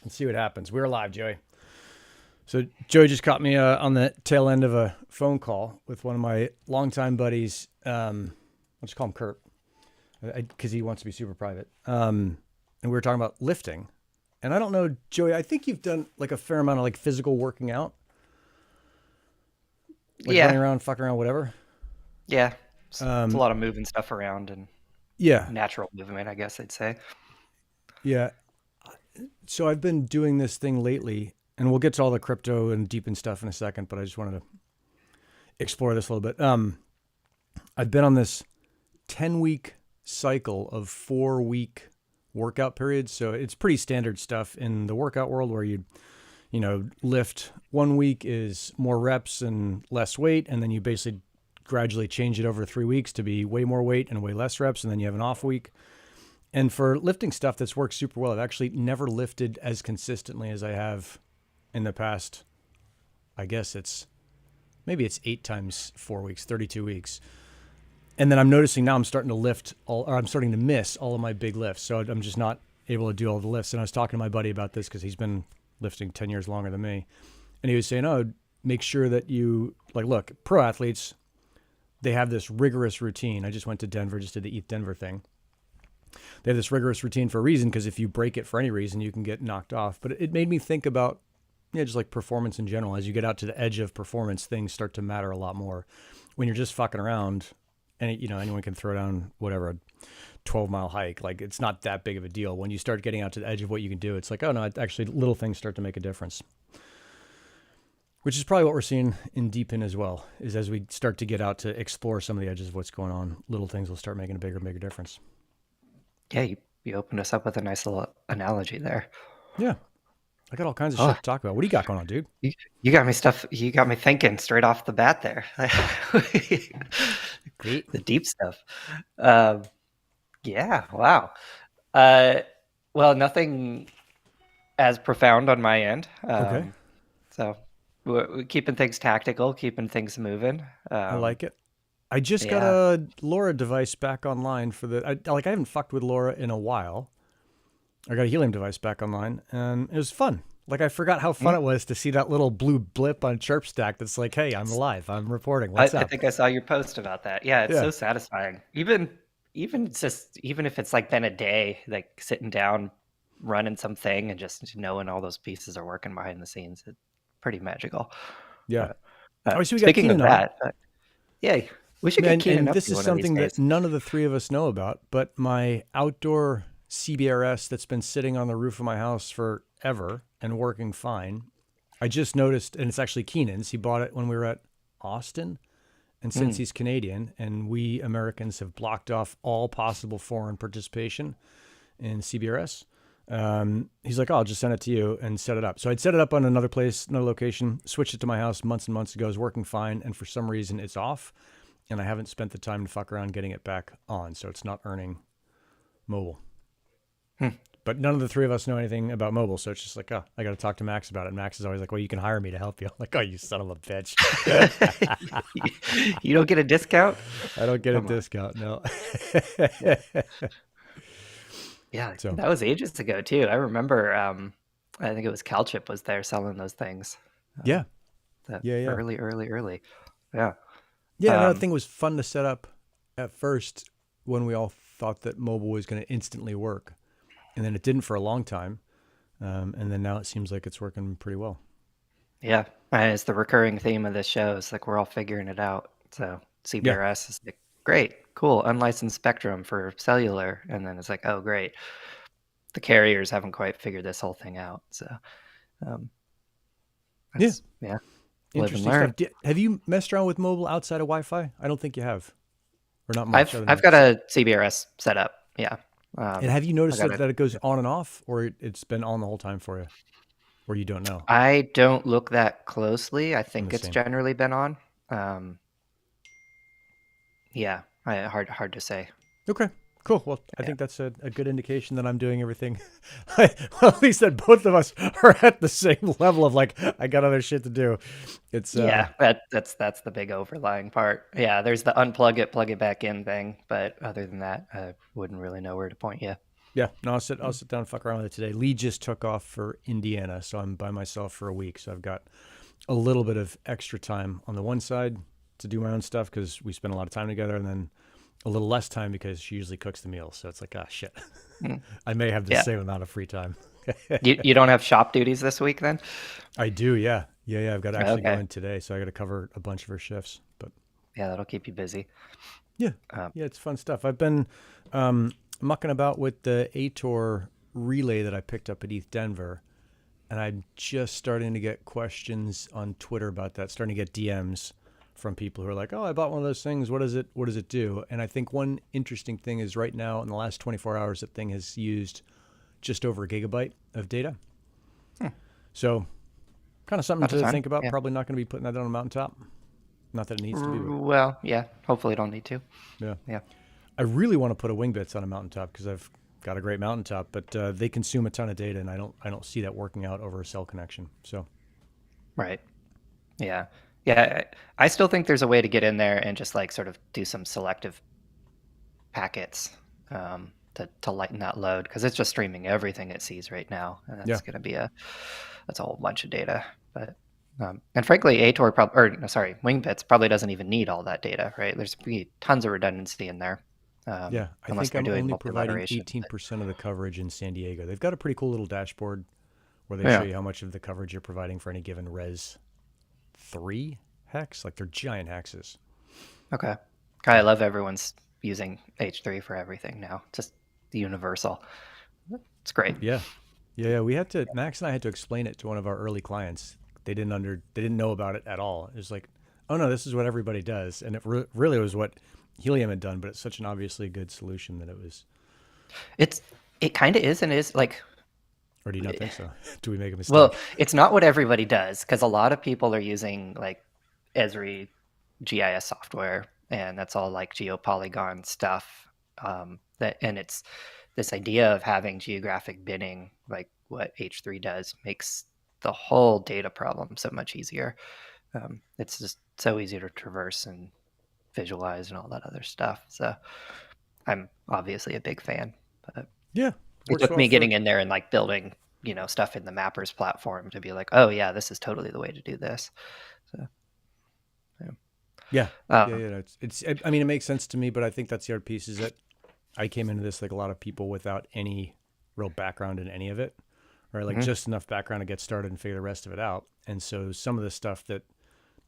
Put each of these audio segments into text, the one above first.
and see what happens. We're live, Joey. So Joey just caught me on the tail end of a phone call with one of my longtime buddies. I'll just call him Kurt because he wants to be super private. And we were talking about lifting. And I don't know, Joey, I think you've done like a fair amount of like physical working out. Like running around, fucking around, whatever. Yeah. It's a lot of moving stuff around and natural movement, I guess I'd say. Yeah. So I've been doing this thing lately, and we'll get to all the crypto and DePIN stuff in a second, but I just wanted to explore this a little bit. I've been on this 10-week cycle of 4-week workout periods. So it's pretty standard stuff in the workout world where you lift 1 week is more reps and less weight. And then you basically gradually change it over 3 weeks to be way more weight and way less reps. And then you have an off week. And for lifting stuff, that's worked super well. I've actually never lifted as consistently as I have in the past. I guess it's 8 times 4 weeks, 32 weeks. And then I'm noticing now I'm starting to miss all of my big lifts. So I'm just not able to do all the lifts. And I was talking to my buddy about this because he's been lifting 10 years longer than me. And he was saying, oh, make sure that you look, pro athletes, they have this rigorous routine. I just went to Denver, just did the Eat Denver thing. They have this rigorous routine for a reason, because if you break it for any reason, you can get knocked off. But it made me think about, just like performance in general. As you get out to the edge of performance, things start to matter a lot more. When you're just fucking around, and anyone can throw down whatever, a 12-mile hike. Like, it's not that big of a deal. When you start getting out to the edge of what you can do, it's like, oh no, actually little things start to make a difference. Which is probably what we're seeing in DePIN as well, is as we start to get out to explore some of the edges of what's going on, little things will start making a bigger and bigger difference. Yeah, you opened us up with a nice little analogy there. Yeah. I got all kinds of shit to talk about. What do you got going on, dude? You got me thinking straight off the bat there. The deep stuff. Yeah, wow. Well, nothing as profound on my end. Okay. So we're keeping things tactical, keeping things moving. I like it. I just got a LoRa device back online I haven't fucked with LoRa in a while. I got a Helium device back online, and it was fun. Like, I forgot how fun it was to see that little blue blip on Chirp Stack that's like, hey, I'm alive. I'm reporting. What's up? I think I saw your post about that. Yeah, it's so satisfying. Even if it's like been a day, like sitting down, running something, and just knowing all those pieces are working behind the scenes, it's pretty magical. Yeah. Speaking of that, we should get Keenan up. This is something that none of the three of us know about, but my outdoor CBRS that's been sitting on the roof of my house forever and working fine. I just noticed, and it's actually Keenan's. He bought it when we were at Austin. And since he's Canadian, and we Americans have blocked off all possible foreign participation in CBRS, he's like, oh, I'll just send it to you and set it up. So I'd set it up on another place, another location, switched it to my house months and months ago. It was working fine. And for some reason it's off, and I haven't spent the time to fuck around getting it back on. So it's not earning mobile. But none of the three of us know anything about mobile. So it's just like, oh, I got to talk to Max about it. And Max is always like, well, you can hire me to help you. I'm like, oh, you son of a bitch. You don't get a discount? I don't get a discount, no. Yeah, so that was ages ago too. I remember, I think it was CalChip was there selling those things. Yeah. Early. Yeah. Yeah, another thing was fun to set up at first when we all thought that mobile was going to instantly work. And then it didn't for a long time. And then now it seems like it's working pretty well. Yeah. And it's the recurring theme of this show. It's like we're all figuring it out. So CBRS is like, great, cool, unlicensed spectrum for cellular. And then it's like, oh, great. The carriers haven't quite figured this whole thing out. So, yeah. Interesting stuff. Have you messed around with mobile outside of Wi-Fi? I don't think you have. Or not much. I've got a CBRS set up. Yeah. And have you noticed that it goes on and off, or it's been on the whole time for you, or you don't know? I don't look that closely. I think it's generally been on. Yeah, hard to say. Okay, cool. Well, I think that's a good indication that I'm doing everything. Well, at least that both of us are at the same level of like, I got other shit to do. It's that's the big overlying part. Yeah, there's the unplug it, plug it back in thing, but other than that, I wouldn't really know where to point you. Yeah, no, I'll sit down and fuck around with it today. Lee just took off for Indiana, so I'm by myself for a week. So I've got a little bit of extra time on the one side to do my own stuff because we spend a lot of time together, and then a little less time because she usually cooks the meals. So it's like, ah, shit. Mm. I may have the Yeah. same amount of free time. You don't have shop duties this week then? I do, yeah. Yeah. I've got to actually go Okay. in today, so I got to cover a bunch of her shifts. But Yeah, that'll keep you busy. yeah, Um, yeah, it's fun stuff. I've been mucking about with the Ator Relay that I picked up at ETH Denver, and I'm just starting to get questions on Twitter about that, starting to get DMs from people who are like, "Oh, I bought one of those things. What is it? What does it do?" And I think one interesting thing is right now in the last 24 hours, that thing has used just over a gigabyte of data. hmm, So kind of something not a to ton. think about. Yeah. Probably not going to be putting that on a mountaintop. Not that it needs to be, but Well, yeah. Hopefully, don't need to. yeah. Yeah. I really want to put a wing bits on a mountaintop because I've got a great mountaintop, but they consume a ton of data, and I don't see that working out over a cell connection. So Right. Yeah. Yeah. I still think there's a way to get in there and just like sort of do some selective packets to lighten that load because it's just streaming everything it sees right now, and yeah, that's going to be that's a whole bunch of data. But and frankly, Ator probably, or no, sorry, WingBits probably doesn't even need all that data, right? There's be tons of redundancy in there, yeah. I unless think they're I'm doing only providing multilateration. 18% of the coverage in San Diego. They've got a pretty cool little dashboard where they show Yeah. you how much of the coverage you're providing for any given res 3 hex. Like they're giant hexes. Okay. I So love everyone's using H3 for everything now. Just universal. It's great. yeah, yeah. We had to Max and I had to explain it to one of our early clients. They didn't know about it at all. It was like, oh no, this is what everybody does, and it really was what Helium had done. But it's such an obviously good solution that it was. It's it kind of is and is like, Or do you not think so? Do we make a well, mistake? it's not what everybody does because a lot of people are using like Esri GIS software, and that's all like geopolygon stuff. That and it's this idea of having geographic binning, like what H3 does, makes the whole data problem so much easier. It's just so easy to traverse and visualize and all that other stuff. So I'm obviously a big fan, but Yeah, it works took well me for. getting in there and like building, stuff in the mappers platform to be like, oh yeah, this is totally the way to do this. So yeah. Yeah, Um, no, it's. I mean, it makes sense to me, but I think that's the other piece is that I came into this like a lot of people without any real background in any of it, right? Like mhm. just enough background to get started and figure the rest of it out. And so some of the stuff that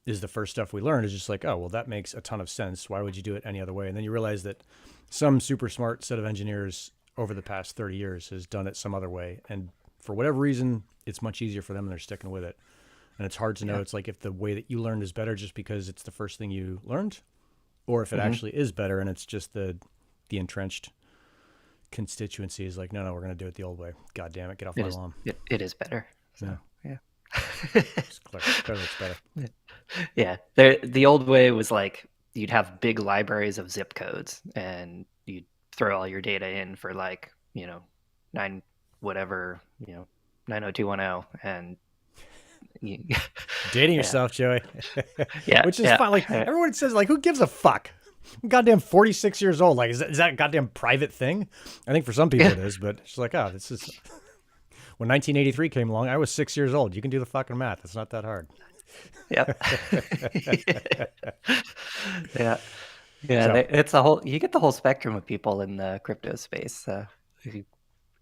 is the first stuff we learned is just like, oh, well, that makes a ton of sense. Why would you do it any other way? And then you realize that some super smart set of engineers over the past 30 years has done it some other way. And for whatever reason, it's much easier for them and they're sticking with it. And it's hard to know. Yeah. It's like if the way that you learned is better just because it's the first thing you learned, or if it Hmm. actually is better and it's just the entrenched constituency is like, no, no, we're going to do it the old way. God damn it, get off It my is lawn. it is better. So Yeah, yeah. it's clearly it's better. Yeah. The old way was like you'd have big libraries of zip codes and you'd throw all your data in for like, nine whatever, 90210 and you, Dating yeah. yourself, Joey. Yeah, Which is yeah. fine. Like everyone says, like, who gives a fuck? I'm goddamn 46 years old. Like, is that a goddamn private thing? I think for some people Yeah. it is, but it's like, oh, this is when 1983 came along. I was 6 years old. You can do the fucking math. It's not that hard. Yep. Yeah. Yeah, So it's a whole you get the whole spectrum of people in the crypto space.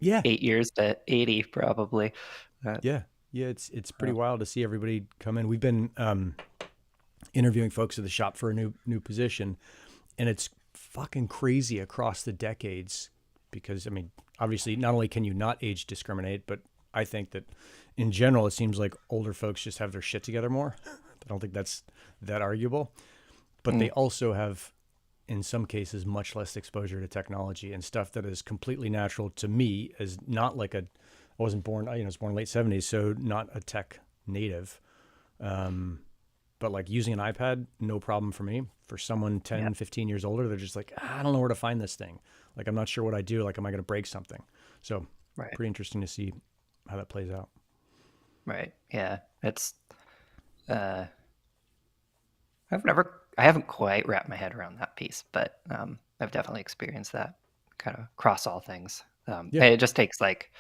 yeah, 8 years to 80 probably. Uh, yeah, yeah. It's pretty uh, wild to see everybody come in. We've been interviewing folks at the shop for a new position, and it's fucking crazy across the decades because I mean, obviously, not only can you not age discriminate, but I think that in general, it seems like older folks just have their shit together more. I don't think that's that arguable, but mm, they also have, in some cases, much less exposure to technology and stuff that is completely natural to me as not like a, I wasn't born, I was born late 70s, so not a tech native. Um, but like using an iPad, no problem for me. For someone yeah, 10, 15 years older, they're just like, I don't know where to find this thing. Like, I'm not sure what I do. Like, am I going to break something? So right, pretty interesting to see how that plays out. right. Yeah. It's uh I haven't quite wrapped my head around that piece, but I've definitely experienced that kind of across all things. Yeah. And it just takes like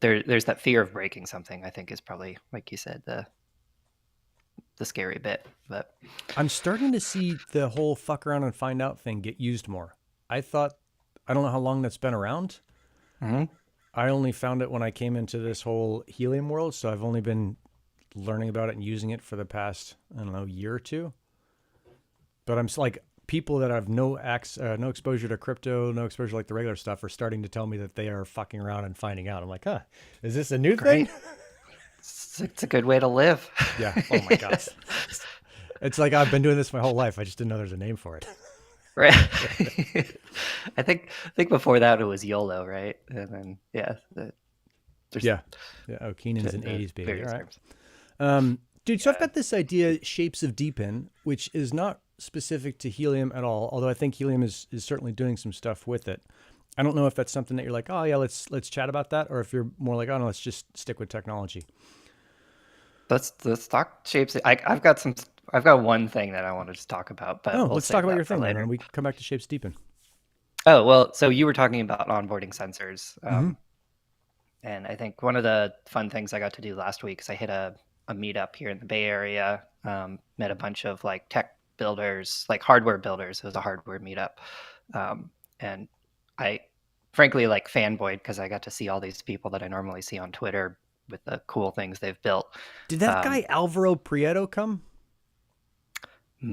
there's that fear of breaking something. I think is probably, like you said, the scary bit. But I'm starting to see the whole fuck around and find out thing get used more. I thought, I don't know how long that's been around. Mhm. I only found it when I came into this whole helium world. So I've only been learning about it and using it for the past, I don't know, year or two. But I'm like, people that have no exposure to crypto, no exposure like the regular stuff, are starting to tell me that they are fucking around and finding out. I'm like, huh, is this a new thing? great, it's a good way to live. Yeah. Oh my god. It's like I've been doing this my whole life. I just didn't know there's a name for it. Right. I think before that it was YOLO, right? And then there's Yeah. Yeah. Oh, Keenan's an the 80s baby. All various right. terms. Dude, so I've got this idea, shapes of DePIN, which is not specific to helium at all, although I think helium is certainly doing some stuff with it. I don't know if that's something that you're like, oh yeah, let's chat about that, or if you're more like, oh no, let's just stick with technology. Let's talk shapes. I've got one thing that I want to just talk about, but Oh, we'll let's talk save about that your for thing then, later. and we can come back to shapes DePIN. Oh, well, so you were talking about onboarding sensors. Mm-hmm. And I think one of the fun things I got to do last week is I hit a meetup here in the Bay Area, met a bunch of like tech builders, like hardware builders. It was a hardware meetup. And I frankly like fanboyed because I got to see all these people that I normally see on Twitter with the cool things they've built. Did that Um, guy Alvaro Prieto come? This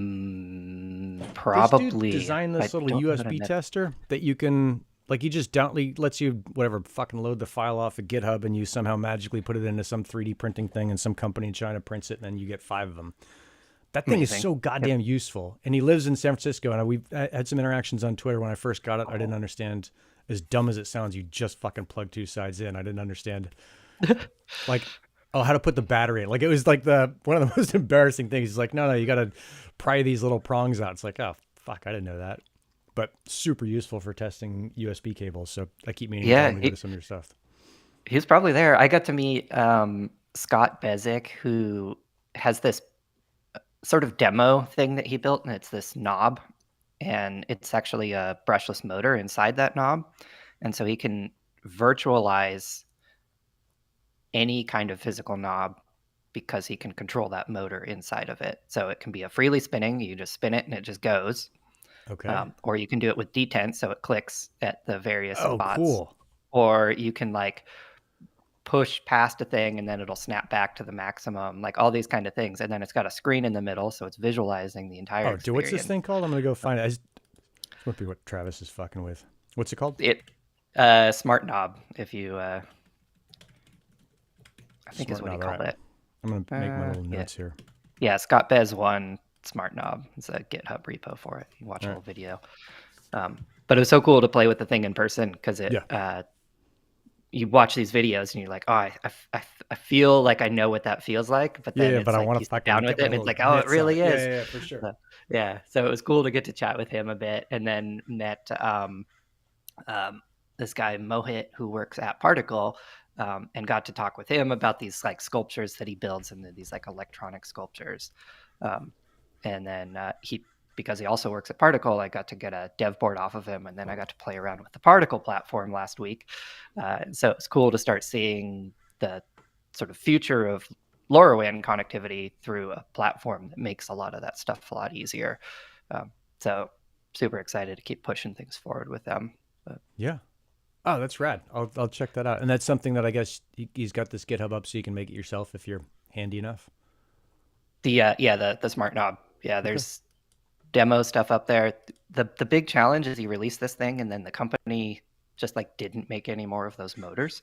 dude Probably. designed I this little don't know that I USB met. tester that you can, like, you just don't, lets you whatever fucking load the file off of GitHub, and you somehow magically put it into some 3D printing thing, and some company in China prints it, and then you get 5 of them. That thing is Amazing. so Yep. goddamn useful. And he lives in San Francisco, and I had some interactions on Twitter when I first got it. I didn't understand, as dumb as it sounds, you just fucking plug 2 sides in. I didn't understand, like, oh, how to put the battery in. Like, it was like one of the most embarrassing things. He's like, no, you got to pry these little prongs out. It's like, oh, fuck, I didn't know that. But super useful for testing USB cables. So I keep meaning to tell Yeah, him to go to some of your stuff. he was probably there. I got to meet Scott Bezick, who has this sort of demo thing that he built, and it's this knob, and it's actually a brushless motor inside that knob, and so he can virtualize any kind of physical knob because he can control that motor inside of it. So it can be a freely spinning, you just spin it and it just goes. Okay. Or you can do it with detent, so it clicks at the various Oh, spots. cool. Or you can like push past a thing and then it'll snap back to the maximum, like all these kind of things. And then it's got a screen in the middle, so it's visualizing the entire Oh, dude, what's this experience. thing called? I'm going to go find it. This must be what Travis is fucking with. What's it called? It smart knob, if you I think is Smart what he knob. All called right. it. I'm going to make my little Yeah. notes here. Yeah, Scott Bez one smart knob. It's a GitHub repo for it. You can watch a All little video. But it was so cool to play with the thing in person because it Yeah. you watch these videos and you're like, oh, I feel like I know what that feels like, but then Yeah, it's but I like want you to sit fucking down get with my it and it's little like, oh, it mitts on really it. is. Yeah, for sure. So it was cool to get to chat with him a bit, and then met this guy Mohit who works at Particle, and got to talk with him about these like sculptures that he builds and these like electronic sculptures. And then because he also works at Particle, I got to get a dev board off of him, and then I got to play around with the Particle platform last week. So it's cool to start seeing the sort of future of LoRaWAN connectivity through a platform that makes a lot of that stuff a lot easier. So super excited to keep pushing things forward with them. But Yeah. Oh, that's rad. I'll check that out. And that's something that I guess he's got this GitHub up so you can make it yourself if you're handy enough. the smart knob. Yeah, Okay. there's demo stuff up there. The big challenge is he released this thing and then the company just like didn't make any more of those motors.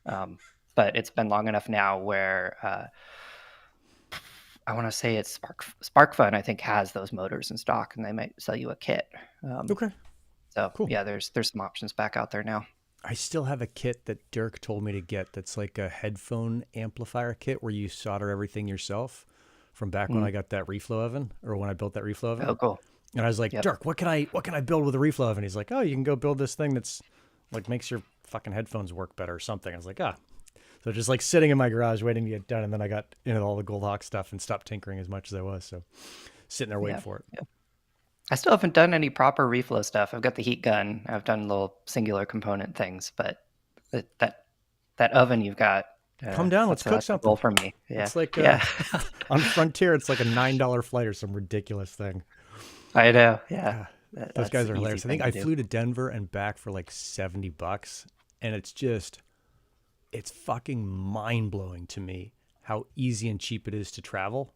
But it's been long enough now where I want to say it's SparkFun, I think, has those motors in stock, and they might sell you a kit. Okay. So Cool. yeah, there's some options back out there now. I still have a kit that Dirk told me to get that's like a headphone amplifier kit where you solder everything yourself from back when Mm. I got that reflow oven, or when I built that reflow Oh, oven. cool. And I was like, Yep. Dirk, what can I build with a reflow oven? He's like, oh, you can go build this thing that's like makes your fucking headphones work better or something. I was like, ah. So just like sitting in my garage waiting to get done, and then I got into all the Goldhawk stuff and stopped tinkering as much as I was. So sitting there waiting Yeah. for it. Yeah. I still haven't done any proper reflow stuff. I've got the heat gun. I've done little singular component things, but that oven you've got, Come down, let's that's cook a goal something. for me. Yeah, It's like yeah. on Frontier, it's like a $9 flight or some ridiculous thing. I know. Yeah, Yeah, those that's guys an are easy hilarious. I thing think to I do. flew to Denver and back for like $70, and it's fucking mind blowing to me how easy and cheap it is to travel.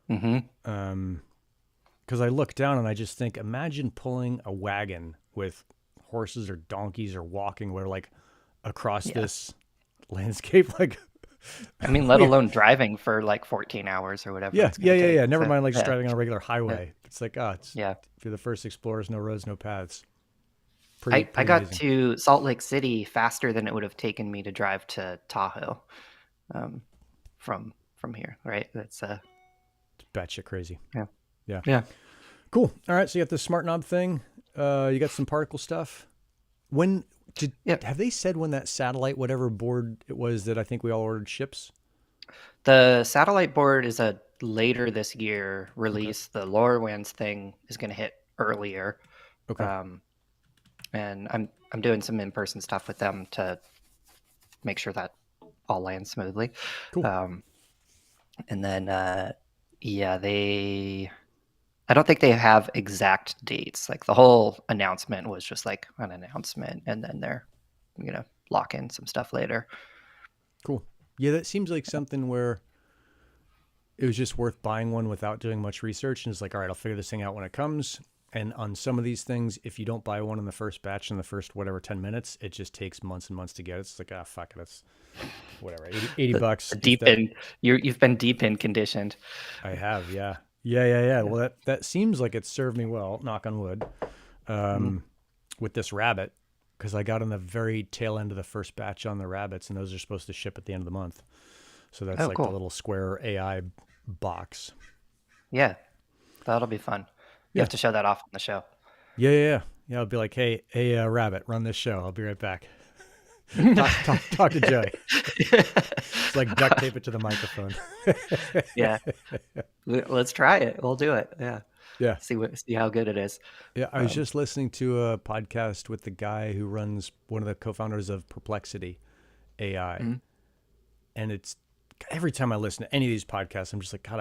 Hmm. Because I look down and I just think, imagine pulling a wagon with horses or donkeys or walking where like across Yeah. this landscape. Like, I mean, let we, alone driving for like 14 hours or whatever yeah, it's going yeah, to yeah, take. yeah. Never So, mind like just yeah, driving on a regular yeah, highway. It's like, it's yeah. if you're the first explorers, no roads, no paths. I Pretty got amazing. to Salt Lake City faster than it would have taken me to drive to Tahoe, um, from here, right? That's It's batshit crazy. yeah, Yeah. yeah, Cool. All right. So you got the smart knob thing. You got some particle stuff. When did yeah. have they said when that satellite, whatever board it was that I think we all ordered ships? The satellite board is a later this year Okay. release. The LoRaWAN's thing is going to hit earlier, Okay. um, and I'm doing some in-person stuff with them to make sure that all lands smoothly. Cool. Um, and then yeah, I don't think they have exact dates. Like the whole announcement was just like an announcement, and then they're gonna lock in some stuff later. Cool. Yeah, that seems like something where it was just worth buying one without doing much research. And it's like, all right, I'll figure this thing out when it comes. And on some of these things, if you don't buy one in the first batch in the first whatever 10 minutes, it just takes months and months to get it. It's like, fuck it. It's whatever. 80 bucks. The If deep that in you've been deep in conditioned. I have, yeah. Yeah, yeah, yeah. Yeah. Well, that seems like it served me well, knock on wood, Mm. with this rabbit, because I got on the very tail end of the first batch on the rabbits, and those are supposed to ship at the end of the month. So that's Oh, like the cool. little square AI box. Yeah, that'll be fun. You Yeah. have to show that off on the show. Yeah, yeah, yeah. Yeah, I'll be like, hey, rabbit, run this show. I'll be right back. Talk to Joey. It's like duct tape it to the microphone. Yeah, let's try it. We'll do it. Yeah, Yeah. see how good it is. Yeah, I was Um, just listening to a podcast with the guy who runs one of the co-founders of Perplexity AI. mm, And it's every time I listen to any of these podcasts, I'm just like, God,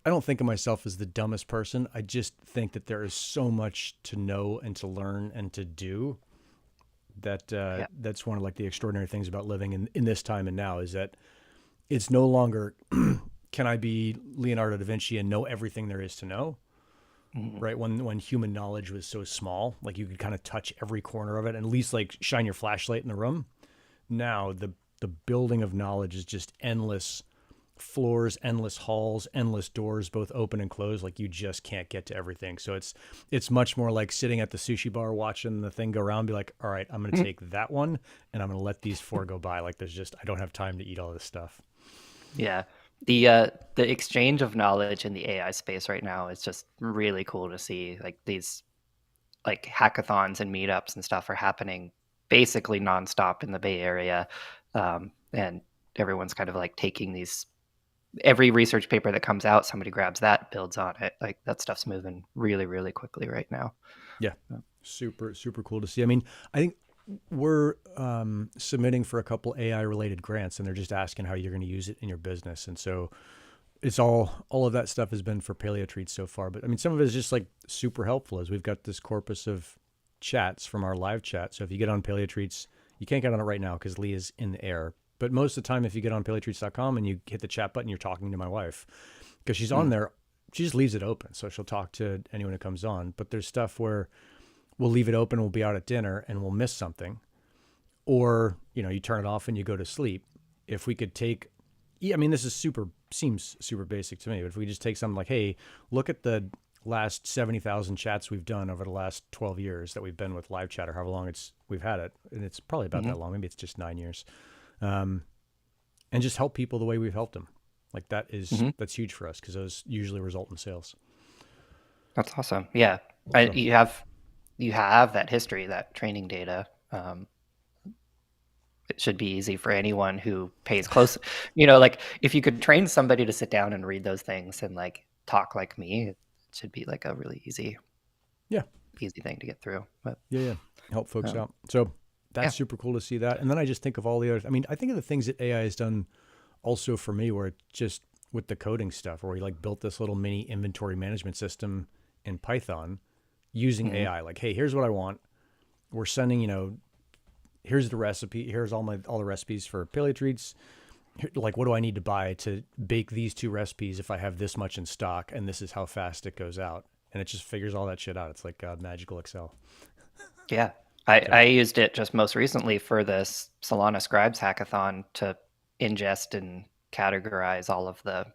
I don't think of myself as the dumbest person. I just think that there is so much to know and to learn and to do that yeah. that's one of like the extraordinary things about living in this time and now is that it's no longer can I be Leonardo da Vinci and know everything there is to know, Mm, right? When human knowledge was so small, like you could kind of touch every corner of it and at least like shine your flashlight in the room. Now the building of knowledge is just endless floors, endless halls, endless doors, both open and closed. Like you just can't get to everything. So it's much more like sitting at the sushi bar watching the thing go around. Be like, all right, I'm going to mm, take that one and I'm going to let these four go by. Like I don't have time to eat all this stuff. yeah. The exchange of knowledge in the AI space right now is just really cool to see. Like these like hackathons and meetups and stuff are happening basically nonstop in the Bay Area, and everyone's kind of like taking these. Every research paper that comes out, somebody grabs that, builds on it. Like that stuff's moving really, really quickly right now. Yeah, super super cool to see. I mean, I think we're submitting for a couple AI related grants, and they're just asking how you're going to use it in your business. And so it's all of that stuff has been for paleo treats so far. But I mean, some of it is just like super helpful as we've got this corpus of chats from our live chat. So if you get on paleo treats, you can't get on it right now because Lee is in the air. But most of the time, if you get on paleotreats.com and you hit the chat button, you're talking to my wife because she's on Mm, there. She just leaves it open. So she'll talk to anyone who comes on. But there's stuff where we'll leave it open. We'll be out at dinner and we'll miss something. Or, you turn it off and you go to sleep. If we could take, yeah, I mean, seems super basic to me, but if we just take something like, hey, look at the last 70,000 chats we've done over the last 12 years that we've been with live chat or however long we've had it. And it's probably about mhm. that long. Maybe it's just 9 years. Um, and just help people the way we've helped them. Like Mhm. that's huge for us because those usually result in sales. That's awesome. Yeah, So you have that history, that training data. It should be easy for anyone who pays close. Like if you could train somebody to sit down and read those things and like talk like me, should be like a really easy Yeah. thing to get through. But Yeah. Help folks um, out. So yeah. that's super cool to see that. And then I just think of all the other, I mean, I think of the things that AI has done also for me, where it just with the coding stuff, where we like built this little mini inventory management system in Python using Mhm. AI. Like, hey, here's what I want. We're sending, here's the recipe. Here's all the recipes for paleo treats. Like, what do I need to buy to bake these 2 recipes if I have this much in stock, and this is how fast it goes out, and it just figures all that shit out. It's like magical Excel. Yeah. So I used it just most recently for this Solana Scribes hackathon to ingest and categorize all of the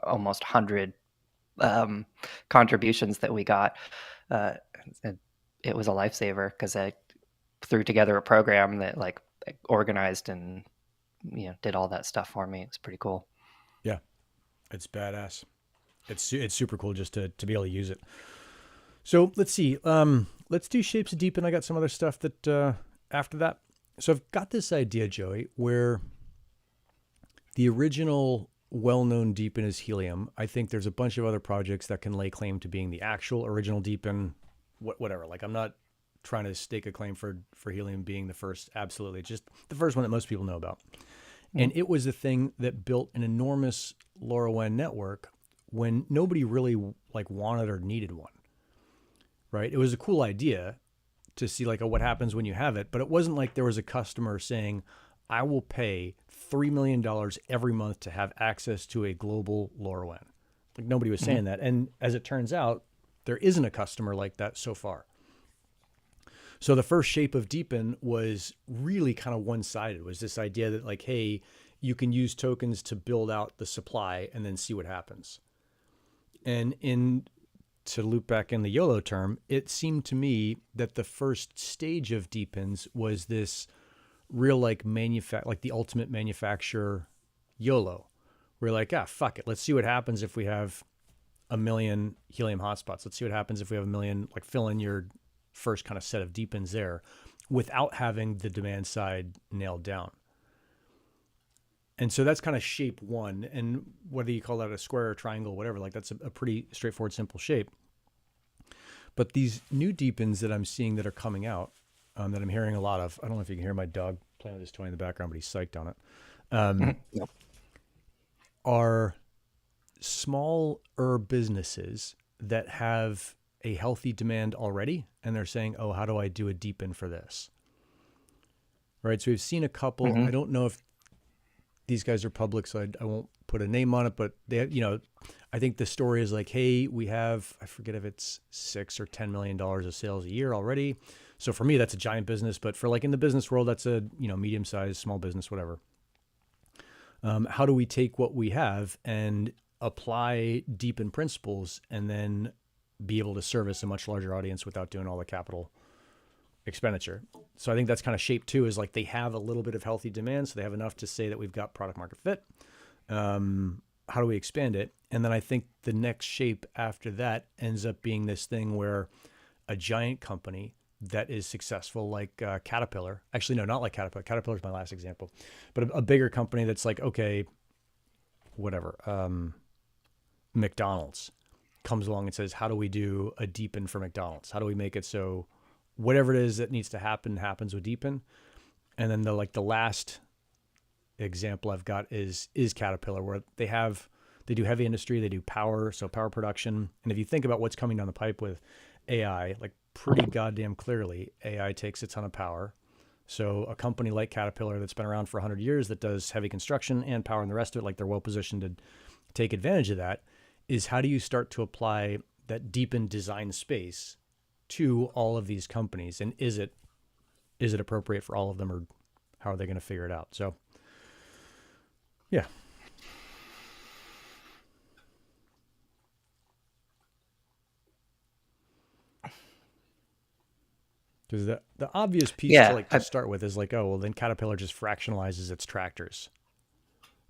almost 100 contributions that we got. Uh, and it was a lifesaver because I threw together a program that like organized and did all that stuff for me. It was pretty cool. yeah, it's badass. It's super cool just to be able to use it. So let's see. Let's do shapes of deep, and I got some other stuff that after that. So I've got this idea, Joey, where the original well-known DePIN is Helium. I think there's a bunch of other projects that can lay claim to being the actual original DePIN. Whatever. Like, I'm not trying to stake a claim for Helium being the first. Absolutely, just the first one that most people know about. And it was the thing that built an enormous LoRaWAN network when nobody really like wanted or needed one. Right? It was a cool idea to see like, oh, what happens when you have it, but it wasn't like there was a customer saying, I will pay $3 million every month to have access to a global LoRaWAN. Like, nobody was saying that. And as it turns out, there isn't a customer like that so far. So the first shape of DePIN was really kind of one-sided. It was this idea that like, hey, you can use tokens to build out the supply and then see what happens. And to loop back in the YOLO term, it seemed to me that the first stage of DePINs was this real like like the ultimate manufacturer YOLO. We're like, fuck it. Let's see what happens if we have 1 million Helium hotspots. Let's see what happens if we have 1 million, like fill in your first kind of set of DePINs there without having the demand side nailed down. And so that's kind of shape 1. And whether you call that a square or triangle, whatever, like that's a pretty straightforward, simple shape. But these new DePINs that I'm seeing that are coming out, that I'm hearing a lot of, I don't know if you can hear my dog playing with his toy in the background, but he's psyched on it, Yep. are smaller businesses that have a healthy demand already. And they're saying, oh, how do I do a DePIN for this? Right. So we've seen a couple. I don't know if these guys are public, so I won't put a name on it, but they, I think the story is like, hey, we have, I forget if it's $6 or $10 million of sales a year already. So for me, that's a giant business, but for like in the business world, that's a, medium-sized, small business, whatever. How do we take what we have and apply DePIN principles and then be able to service a much larger audience without doing all the capital expenditure? So I think that's kind of shape 2 is like they have a little bit of healthy demand. So they have enough to say that we've got product market fit. How do we expand it? And then I think the next shape after that ends up being this thing where a giant company that is successful, like Caterpillar, actually, no, not like Caterpillar. Caterpillar is my last example, but a bigger company that's like, okay, whatever, McDonald's comes along and says, how do we do a DePIN for McDonald's? How do we make it so whatever it is that needs to happen happens with DePIN? And then the last example I've got is Caterpillar, where they do heavy industry, they do power, so power production. And if you think about what's coming down the pipe with AI, like pretty goddamn clearly, AI takes a ton of power. So a company like Caterpillar that's been around for 100 years that does heavy construction and power and the rest of it, like they're well positioned to take advantage of that, is how do you start to apply that DePIN design space to all of these companies? And is it appropriate for all of them, or how are they going to figure it out? So yeah. Because the obvious piece to start with is like, oh, well, then Caterpillar just fractionalizes its tractors.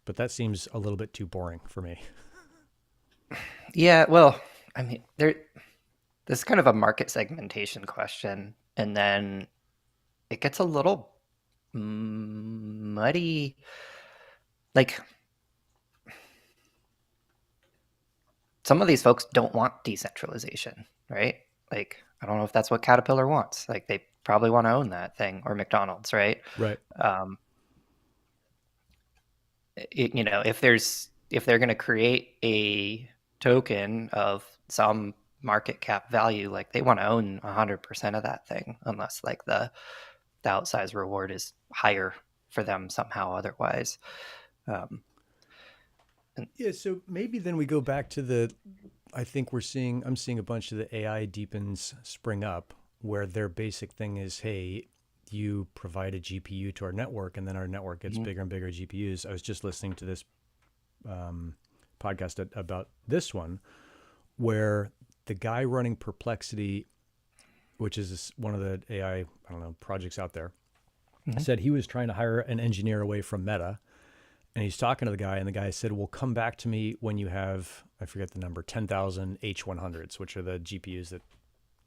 But that seems a little bit too boring for me. Yeah, well, I mean, this is kind of a market segmentation question, and then it gets a little muddy. Like, some of these folks don't want decentralization, right? Like, I don't know if that's what Caterpillar wants. Like, they probably want to own that thing, or McDonald's, right? Right. Um, if they're going to create a token of some market cap value, like they want to own 100% of that thing, unless like the outsized reward is higher for them somehow otherwise. Um, and, Yeah. So maybe then we go back to I think I'm seeing a bunch of the AI DePINs spring up where their basic thing is, hey, you provide a GPU to our network, and then our network gets Mhm. bigger and bigger GPUs. I was just listening to this podcast about this one where the guy running Perplexity, which is one of the AI, I don't know, projects out there, Mhm. said he was trying to hire an engineer away from Meta. And he's talking to the guy, and the guy said, well, come back to me when you have, I forget the number, 10,000 H100s, which are the GPUs that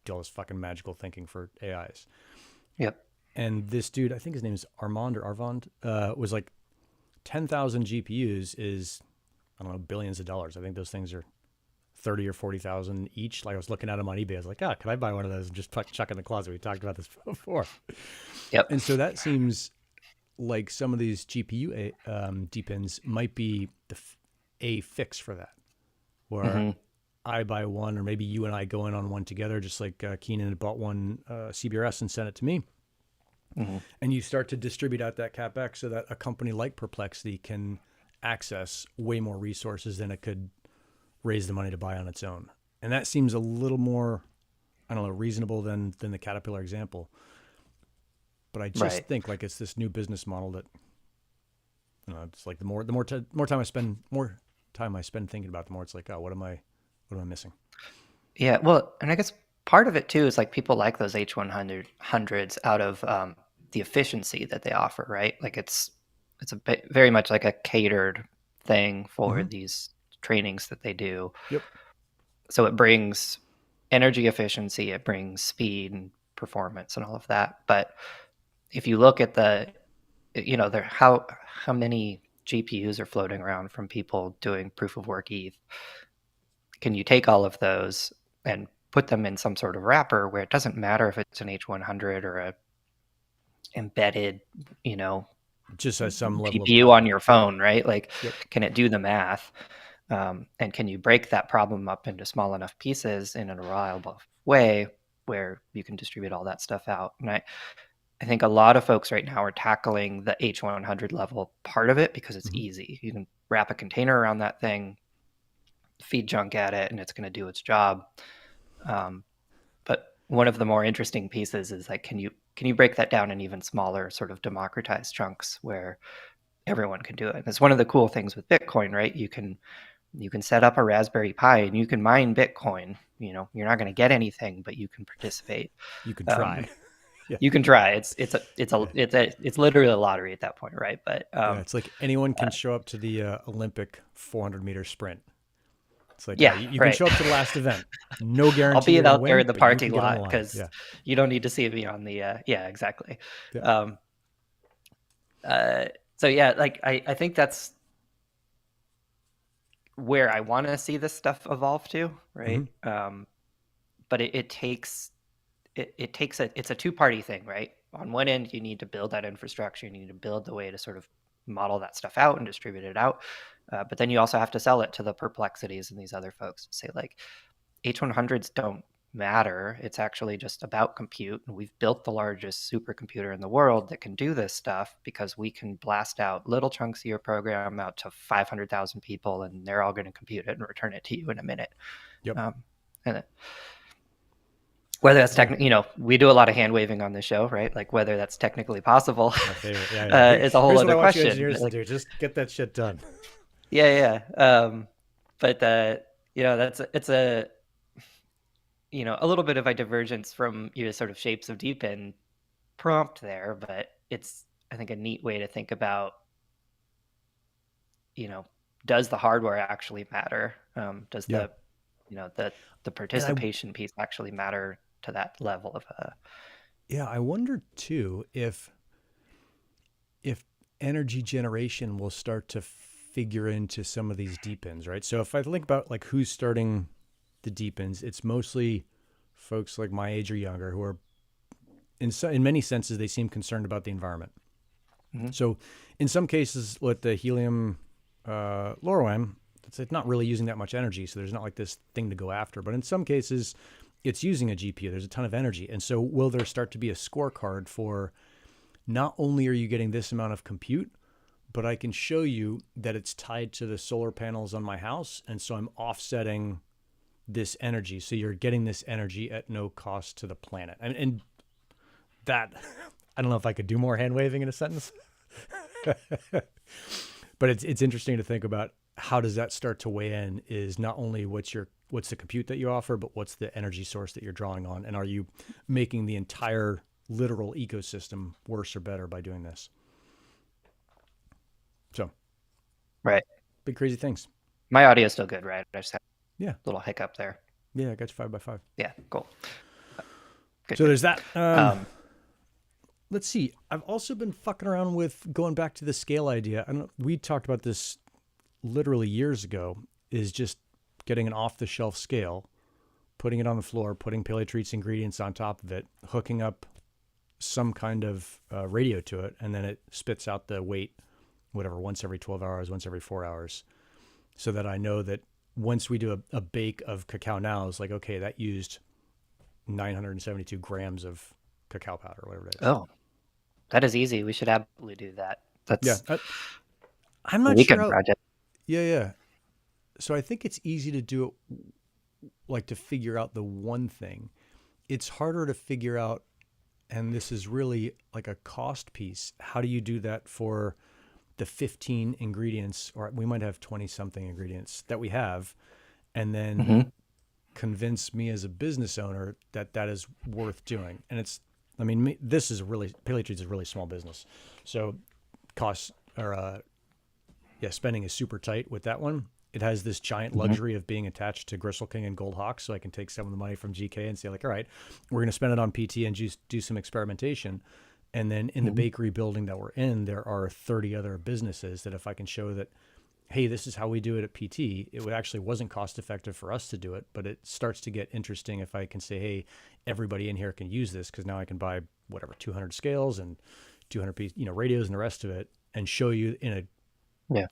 do all this fucking magical thinking for AIs. Yep. And this dude, I think his name is Armand or Arvand, was like, 10,000 GPUs is, I don't know, billions of dollars. I think those things are 30 or 40,000 each. Like I was looking at them on eBay. I was like, could I buy one of those and just chuck in the closet? We talked about this before. Yep. And so that seems like some of these GPU DePINs might be a fix for that, where Mm-hmm. I buy one, or maybe you and I go in on one together, just like Keenan had bought one CBRS and sent it to me. Mm-hmm. And you start to distribute out that CapEx so that a company like Perplexity can access way more resources than it could raise the money to buy on its own. And that seems a little more, I don't know, reasonable than the Caterpillar example. But I just Right. think like it's this new business model that, you know, it's like more time I spend thinking about, the more it's like, oh, what am I missing? Yeah. Well, and I guess part of it too is like people like those H100s out of the efficiency that they offer, right? Like it's a bit, very much like a catered thing for Mm-hmm. these trainings that they do. Yep. So it brings energy efficiency, it brings speed and performance and all of that. But if you look at there how many GPUs are floating around from people doing proof of work ETH, can you take all of those and put them in some sort of wrapper where it doesn't matter if it's an H100 or a embedded, you know, Just has some level of GPU on power. your phone, right? Like, Yep. can it do the math? And can you break that problem up into small enough pieces in a reliable way where you can distribute all that stuff out? And I think a lot of folks right now are tackling the H100 level part of it because it's Mm-hmm. easy. You can wrap a container around that thing, feed junk at it, and it's going to do its job. But one of the more interesting pieces is like, can you break that down in even smaller, sort of democratized chunks where everyone can do it? And it's one of the cool things with Bitcoin, right? You can set up a Raspberry Pi and you can mine Bitcoin. You know, you're not going to get anything, but you can participate. You could Um, try. Yeah. you can try. Yeah. It's literally a lottery at that point, right? But Yeah. It's like anyone can show up to the Olympic 400-meter sprint. It's like, yeah, you can right. show up to the last event. No I'll guarantee be you're going to out there win, in the but you parking can get on the lot line. because Yeah. you don't need to see me on the. Yeah, exactly. Yeah. Um, so yeah, like I think that's where I want to see this stuff evolve to, right? Mm-hmm. But it takes it's a two-party thing, right? On one end, you need to build that infrastructure, you need to build the way to sort of model that stuff out and distribute it out. But then you also have to sell it to the Perplexities and these other folks. Say like H100s don't matter. It's actually just about compute. And we've built the largest supercomputer in the world that can do this stuff because we can blast out little chunks of your program out to 500,000 people and they're all going to compute it and return it to you in a minute. Yep. Um, and whether that's Yeah. we do a lot of hand waving on this show, right? Like whether that's technically possible My favorite. Yeah. Yeah. is a whole Here's what I other want you question. engineers But to like, do. Just get that shit done. yeah, yeah. But it's a little bit of a divergence from your sort of shapes of DePIN prompt there, but it's, I think, a neat way to think about, does the hardware actually matter? Does Yeah. the And participation piece actually matter to that level of I wonder too if energy generation will start to figure into some of these DePINs, right? So if I think about like who's starting the DePINs, it's mostly folks like my age or younger who are, in many senses, they seem concerned about the environment. Mm-hmm. So in some cases, with the Helium LoRaWAN, it's not really using that much energy, so there's not like this thing to go after. But in some cases, it's using a GPU. There's a ton of energy. And so will there start to be a scorecard for not only are you getting this amount of compute, but I can show you that it's tied to the solar panels on my house. And so I'm offsetting this energy. So you're getting this energy at no cost to the planet. And that, I don't know if I could do more hand waving in a sentence, but it's interesting to think about how does that start to weigh in is not only what's the compute that you offer, but what's the energy source that you're drawing on? And are you making the entire literal ecosystem worse or better by doing this? So, Right. big crazy things. My audio is still good, right? I just had Yeah. a little hiccup there. Yeah, I got you 5x5. Yeah, cool. Good, So good. there's that. Let's see. I've also been fucking around with going back to the scale idea. I don't know, we talked about this literally years ago, is just getting an off-the-shelf scale, putting it on the floor, putting Paleo Treats ingredients on top of it, hooking up some kind of radio to it, and then it spits out the weight, whatever, once every 12 hours, once every 4 hours, so that I know that once we do a bake of cacao now, it's like, okay, that used 972 grams of cacao powder, whatever it is. Oh, that is easy. We should absolutely do that. That's I'm a not weekend sure. project. Yeah. So I think it's easy to do it, like to figure out the one thing. It's harder to figure out, and this is really like a cost piece. How do you do that for the 15 ingredients, or we might have 20 something ingredients that we have, and then convince me as a business owner that that is worth doing? And it's, I mean, this is Paleo Treats is a really small business. So costs are, spending is super tight with that one. It has this giant luxury of being attached to Gristle King and Gold Hawk. So I can take some of the money from GK and say like, all right, we're going to spend it on PT and just do some experimentation. And then in the bakery building that we're in, there are 30 other businesses that if I can show that, hey, this is how we do it at PT, it actually wasn't cost effective for us to do it, but it starts to get interesting if I can say, hey, everybody in here can use this, because now I can buy whatever 200 scales and 200 piece, radios and the rest of it, and show you in a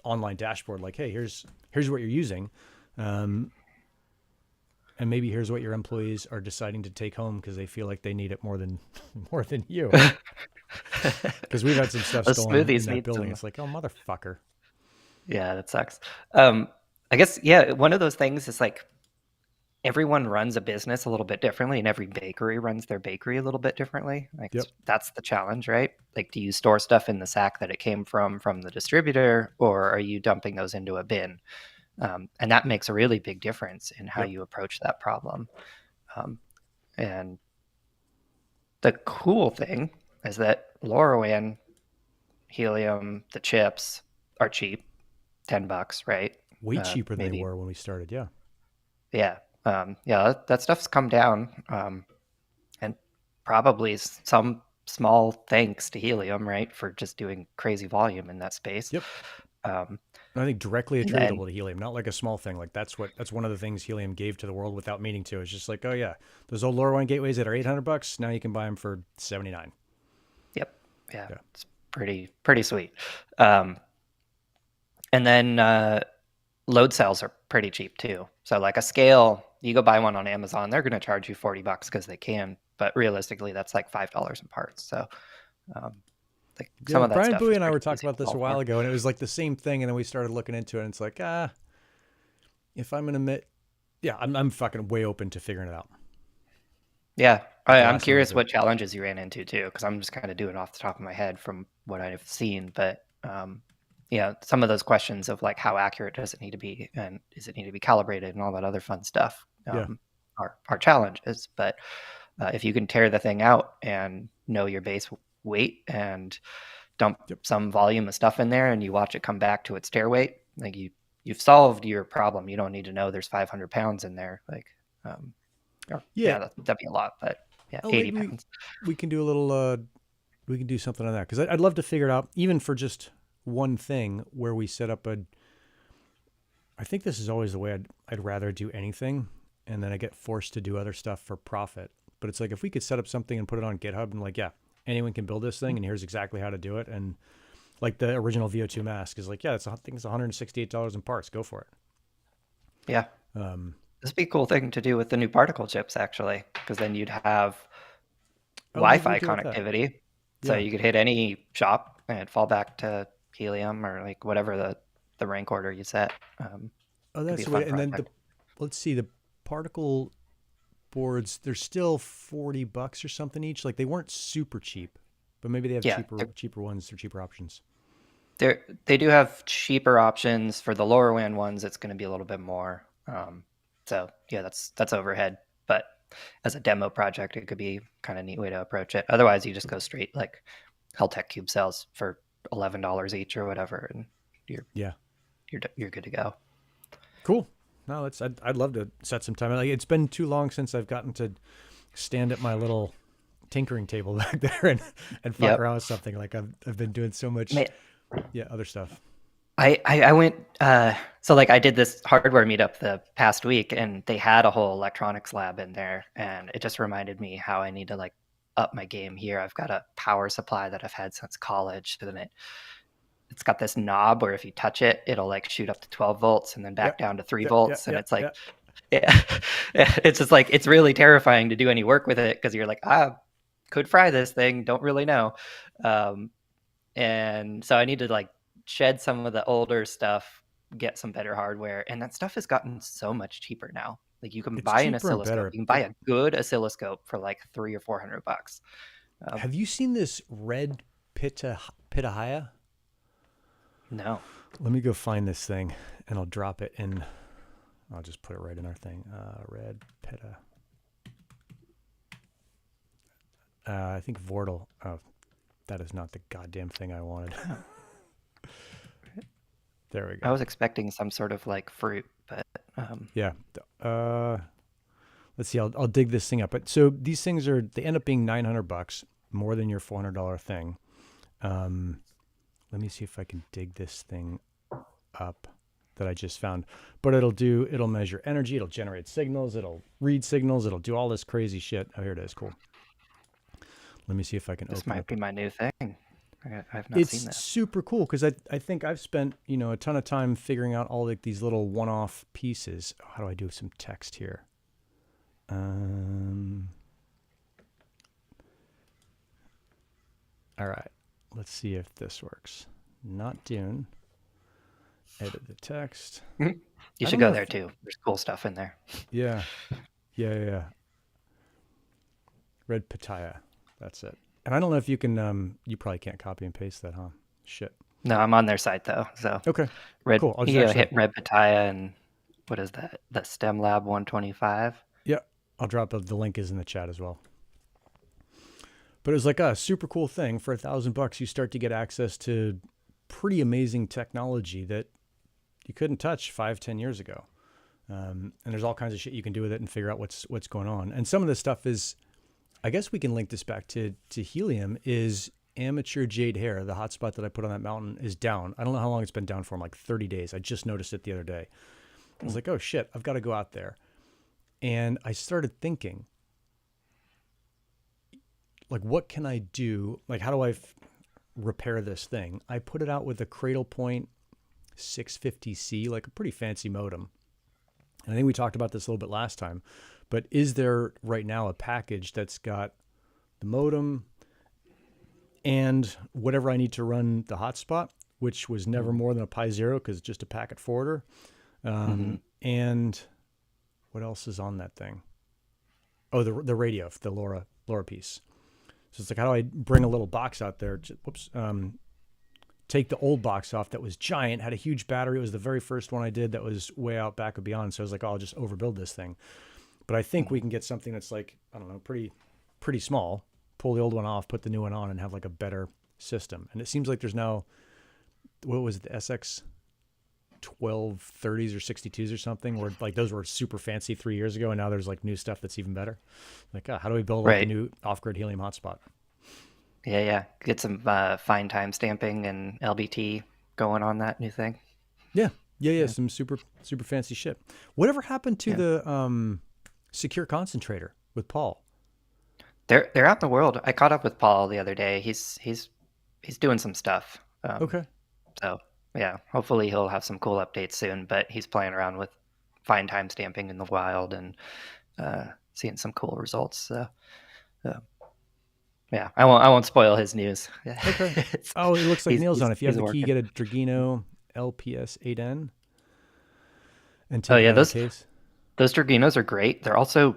online dashboard like, hey, here's what you're using, and maybe here's what your employees are deciding to take home because they feel like they need it more than you. Because we've had some stuff stolen in that building. It's like, oh, motherfucker. Yeah, that sucks. I guess, one of those things is like everyone runs a business a little bit differently, and every bakery runs their bakery a little bit differently. Like that's the challenge, right? Like, do you store stuff in the sack that it came from the distributor, or are you dumping those into a bin? And that makes a really big difference in how you approach that problem. And the cool thing is that LoRaWAN, Helium, the chips are cheap, $10, right? Way cheaper than they were when we started. Yeah. That stuff's come down, and probably some small thanks to Helium, right, for just doing crazy volume in that space. I think directly attributable to Helium, not like a small thing. Like that's one of the things Helium gave to the world without meaning to. It's just like, oh yeah, those old LoRaWAN gateways that are $800, now you can buy them for $79. Yep. Yeah. It's pretty sweet. And then load cells are pretty cheap too. So like a scale, you go buy one on Amazon, they're going to charge you $40 because they can, but realistically that's like $5 in parts. So some of that Brian stuff Bowie and I were talking about this a while ago, and it was like the same thing, and then we started looking into it, and it's like, if I'm going to I'm fucking way open to figuring it out. Yeah. I'm curious what challenges you ran into too, because I'm just kind of doing off the top of my head from what I've seen, but some of those questions of like how accurate does it need to be, and does it need to be calibrated, and all that other fun stuff are challenges. But if you can tear the thing out and know your base weight and dump some volume of stuff in there, and you watch it come back to its tare weight, like you've solved your problem. You don't need to know there's 500 pounds in there. Like, that'd be a lot, but 80 pounds. We can do a little, we can do something on that, because I'd love to figure it out, even for just one thing where we set up I think this is always the way I'd rather do anything, and then I get forced to do other stuff for profit. But it's like if we could set up something and put it on GitHub and like, yeah, anyone can build this thing, and here's exactly how to do it. And like the original VO2 mask is like, yeah, I think it's $168 in parts. Go for it. Yeah. This would be a cool thing to do with the new particle chips, actually, because then you'd have Oh, maybe we Wi-Fi do with that. connectivity. So Yeah. you could hit any shop and it'd fall back to Helium or like whatever the rank order you set. Oh, Could be that's a the fun way. And then project. let's see, the particle boards, they're still $40 or something each. Like they weren't super cheap, but maybe they have Yeah, cheaper ones or cheaper options. they do have cheaper options for the lower WAN ones. It's going to be a little bit more. So yeah, that's overhead. But as a demo project, it could be kind of a neat way to approach it. Otherwise, you just go straight like Heltec cube cells for $11 each or whatever, and you're Yeah. you're good to go. Cool. No, I'd love to set some time. Like it's been too long since I've gotten to stand at my little tinkering table back there and fuck Yep. around with something. Like I've been doing so much, Ma- yeah, other stuff. I went so like I did this hardware meetup the past week and they had a whole electronics lab in there and it just reminded me how I need to like up my game here. I've got a power supply that I've had since college and it's got this knob where if you touch it, it'll like shoot up to 12 volts and then back Yep. down to 3 Yep. Yep. volts and Yep. it's like Yep. yeah, it's just like it's really terrifying to do any work with it because you're like could fry this thing, don't really know. Um, and so I need to like shed some of the older stuff, get some better hardware, and that stuff has gotten so much cheaper now. Like you can It's buy an cheaper and oscilloscope. better. You can buy But a good oscilloscope for like $300 or $400. Um, have you seen this red pitahaya? no, Let me go find this thing and I'll drop it in. I'll just put it right in our thing. Red pita. I think Vortal. Oh, that is not the goddamn thing I wanted. There we I go. was expecting some sort of like fruit, but Yeah. Let's see. I'll dig this thing up. But so these things they end up being $900, more than your $400 thing. Let me see if I can dig this thing up that I just found. But it'll measure energy. It'll generate signals. It'll read signals. It'll do all this crazy shit. Oh, here it is. Cool. Let me see if I can this open might it. be my new thing. I've not seen It's this. super cool because I think I've spent a ton of time figuring out all like these little one-off pieces. Oh, how do I do some text here? All right, let's see if this works. Not Dune. Edit the text. You should go there too. There's cool stuff in there. Yeah. Red Pitaya. That's it. And I don't know if you can. You probably can't copy and paste that, huh? Shit. No, I'm on their site though. So Okay. Cool. I'll just you hit RedPaya and what is that? The STEM Lab 125. Yeah. I'll drop the link is in the chat as well. But it was like a super cool thing. For $1,000, you start to get access to pretty amazing technology that you couldn't touch 5-10 years ago. And there's all kinds of shit you can do with it and figure out what's going on. And some of this stuff is, I guess we can link this back to Helium, is amateur jade hair. The hotspot that I put on that mountain is down. I don't know how long it's been down for. I'm like 30 days. I just noticed it the other day. I was like, oh shit, I've got to go out there. And I started thinking, like, what can I do? Like, how do I repair this thing? I put it out with a Cradle Point 650C, like a pretty fancy modem. And I think we talked about this a little bit last time, but is there right now a package that's got the modem and whatever I need to run the hotspot, which was never more than a Pi Zero because it's just a packet forwarder. And what else is on that thing? Oh, the radio, the LoRa piece. So it's like, how do I bring a little box out there? Take the old box off that was giant, had a huge battery. It was the very first one I did that was way out back and beyond. So I was like, oh, I'll just overbuild this thing. But I think we can get something that's like, I don't know, pretty small, pull the old one off, put the new one on, and have like a better system. And it seems like there's now, what was it, the SX 1230s or 62s or something, where like those were super fancy 3 years ago, and now there's like new stuff that's even better. Like, how do we build like a new off-grid Helium hotspot? Yeah. Get some fine time stamping and LBT going on that new thing. Yeah. Yeah, some super fancy shit. Whatever happened to the secure concentrator with Paul? They're out in the world. I caught up with Paul the other day. He's doing some stuff. Okay. So yeah, hopefully he'll have some cool updates soon. But he's playing around with fine time stamping in the wild and seeing some cool results. So yeah, I won't spoil his news. Okay. Oh, it looks like nails on it. If you have the key, working. get a Dragino LPS 8N and Oh take it yeah, out of the case. those Draginos are great. They're also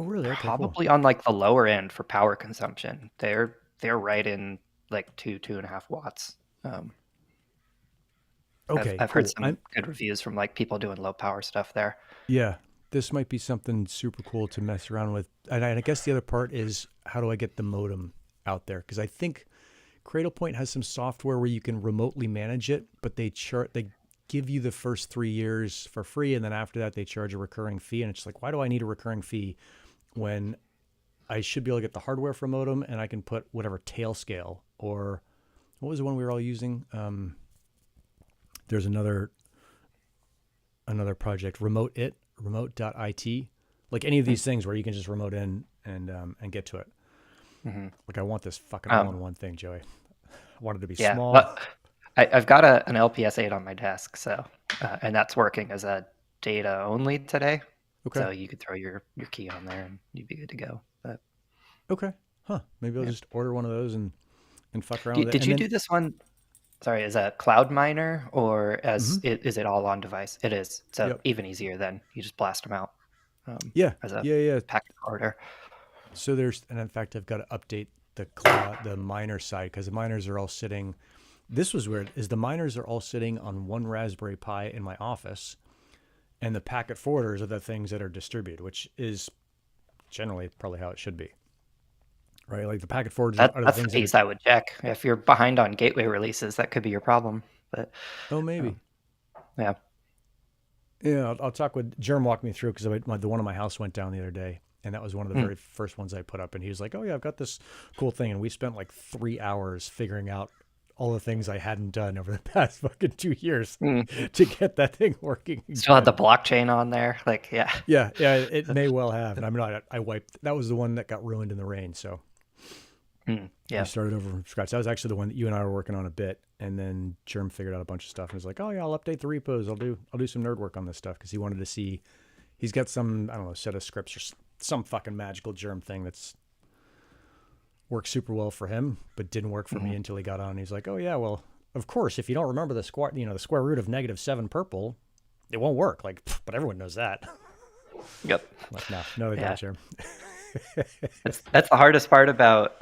Really? Okay, probably on like the lower end for power consumption. They're right in like 2.5 watts. Okay, I've cool. heard some good reviews from like people doing low power stuff there. Yeah, this might be something super cool to mess around with. And I guess the other part is, how do I get the modem out there? Because I think Cradlepoint has some software where you can remotely manage it, but they give you the first 3 years for free, and then after that they charge a recurring fee. And it's like, why do I need a recurring fee when I should be able to get the hardware for modem and I can put whatever tail scale, or what was the one we were all using? There's another project, remote.it, like any of these things where you can just remote in and get to it. Mm-hmm. Like I want this fucking all-in-one thing, Joey. I want it to be small. Well, I've got an LPS 8 on my desk, so and that's working as a data only today. Okay. So you could throw your key on there and you'd be good to go. But okay, maybe I'll just order one of those and fuck around with it. Did you do this one? Sorry, as a cloud miner or as is it all on device? It is. So even easier then. You just blast them out. As a packet order. So and in fact, I've got to update the miner side, because the miners are all sitting. This was weird. Is the miners are all sitting on one Raspberry Pi in my office, and the packet forwarders are the things that are distributed, which is generally probably how it should be. Right, like the packet forwarders are the That's things the piece I would check. If you're behind on gateway releases, that could be your problem. But maybe. Yeah. I'll talk with Jerm. Walk me through, because the one in my house went down the other day, and that was one of the very first ones I put up. And he was like, "Oh yeah, I've got this cool thing," and we spent like 3 hours figuring out all the things I hadn't done over the past fucking 2 years to get that thing working. Still had the blockchain on there, like yeah. It may well have. And I wiped. That was the one that got ruined in the rain, so. I started over from scratch. That was actually the one that you and I were working on a bit, and then Germ figured out a bunch of stuff and was like, "Oh yeah, I'll update the repos. I'll do some nerd work on this stuff," because he wanted to see. He's got some, I don't know, set of scripts or some fucking magical Germ thing that's works super well for him, but didn't work for me until he got on. He's like, "Oh yeah, well, of course, if you don't remember the square root of -7 purple, it won't work." Like, but everyone knows that. Yep. Like, no, they don't, Germ. That's the hardest part about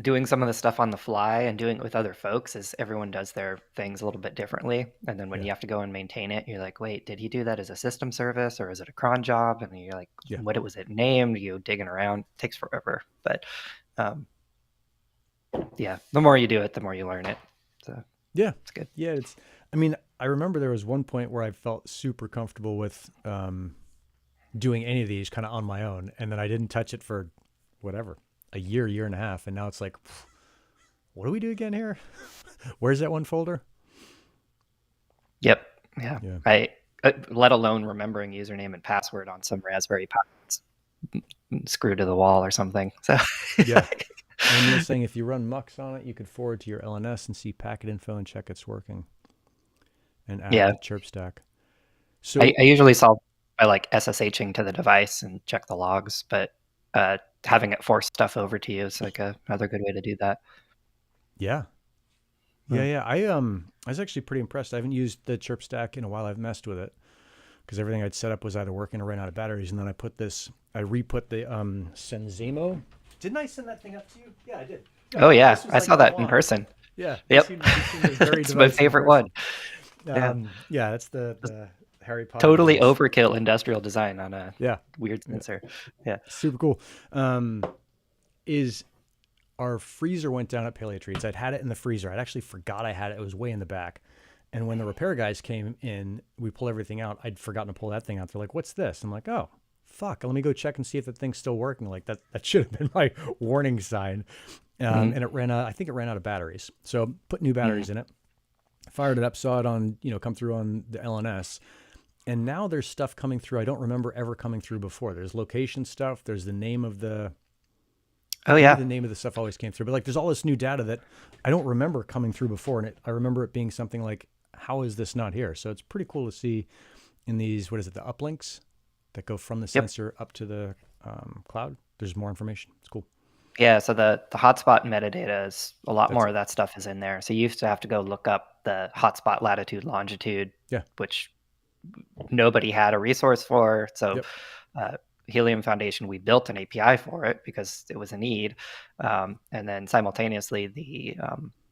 doing some of the stuff on the fly and doing it with other folks, is everyone does their things a little bit differently. And then when you have to go and maintain it, you're like, wait, did he do that as a system service or is it a cron job? And then you're like, what was it named? You digging around, it takes forever. But the more you do it, the more you learn it. So it's good. Yeah, I remember there was one point where I felt super comfortable with doing any of these kind of on my own, and then I didn't touch it for whatever, a year and a half, and now it's like, what do we do again here? Where's that one folder? Yep. Yeah. I let alone remembering username and password on some Raspberry Pi screwed to the wall or something. So and you're saying if you run mux on it, you could forward to your LNS and see packet info and check it's working, and add the chirp stack. So I usually solve by like SSHing to the device and check the logs, but having it force stuff over to you is like another good way to do that. Yeah. I was actually pretty impressed. I haven't used the chirp stack in a while. I've messed with it because everything I'd set up was either working or ran out of batteries. And then I re-put the Senzemo. Didn't I send that thing up to you? Yeah, I did. Oh yeah, I saw that in person. Yeah. Yep. It's my favorite one. That's the Harry Potter. Totally overkill industrial design on a weird sensor. Yeah. Super cool. Is our freezer went down at Paleo Treats. I'd had it in the freezer. I'd actually forgot I had it. It was way in the back. And when the repair guys came in, we pull everything out. I'd forgotten to pull that thing out. They're like, "What's this?" I'm like, "Oh, fuck. Let me go check and see if the thing's still working." Like that should have been my warning sign. And it ran out. I think it ran out of batteries. So put new batteries in it. Fired it up, saw it on, come through on the LNS. And now there's stuff coming through I don't remember ever coming through before. There's location stuff. There's the name of the, Oh maybe yeah. the name of the stuff always came through, but like there's all this new data that I don't remember coming through before. And I remember it being something like, how is this not here? So it's pretty cool to see in these, what is it, the uplinks that go from the Yep. sensor up to the cloud. There's more information. It's cool. Yeah, so the hotspot metadata is a lot That's more it. of that stuff is in there. So you used to have to go look up the hotspot latitude, longitude, Yeah. which nobody had a resource for. So Yep. Helium Foundation, we built an API for it because it was a need. And then simultaneously, the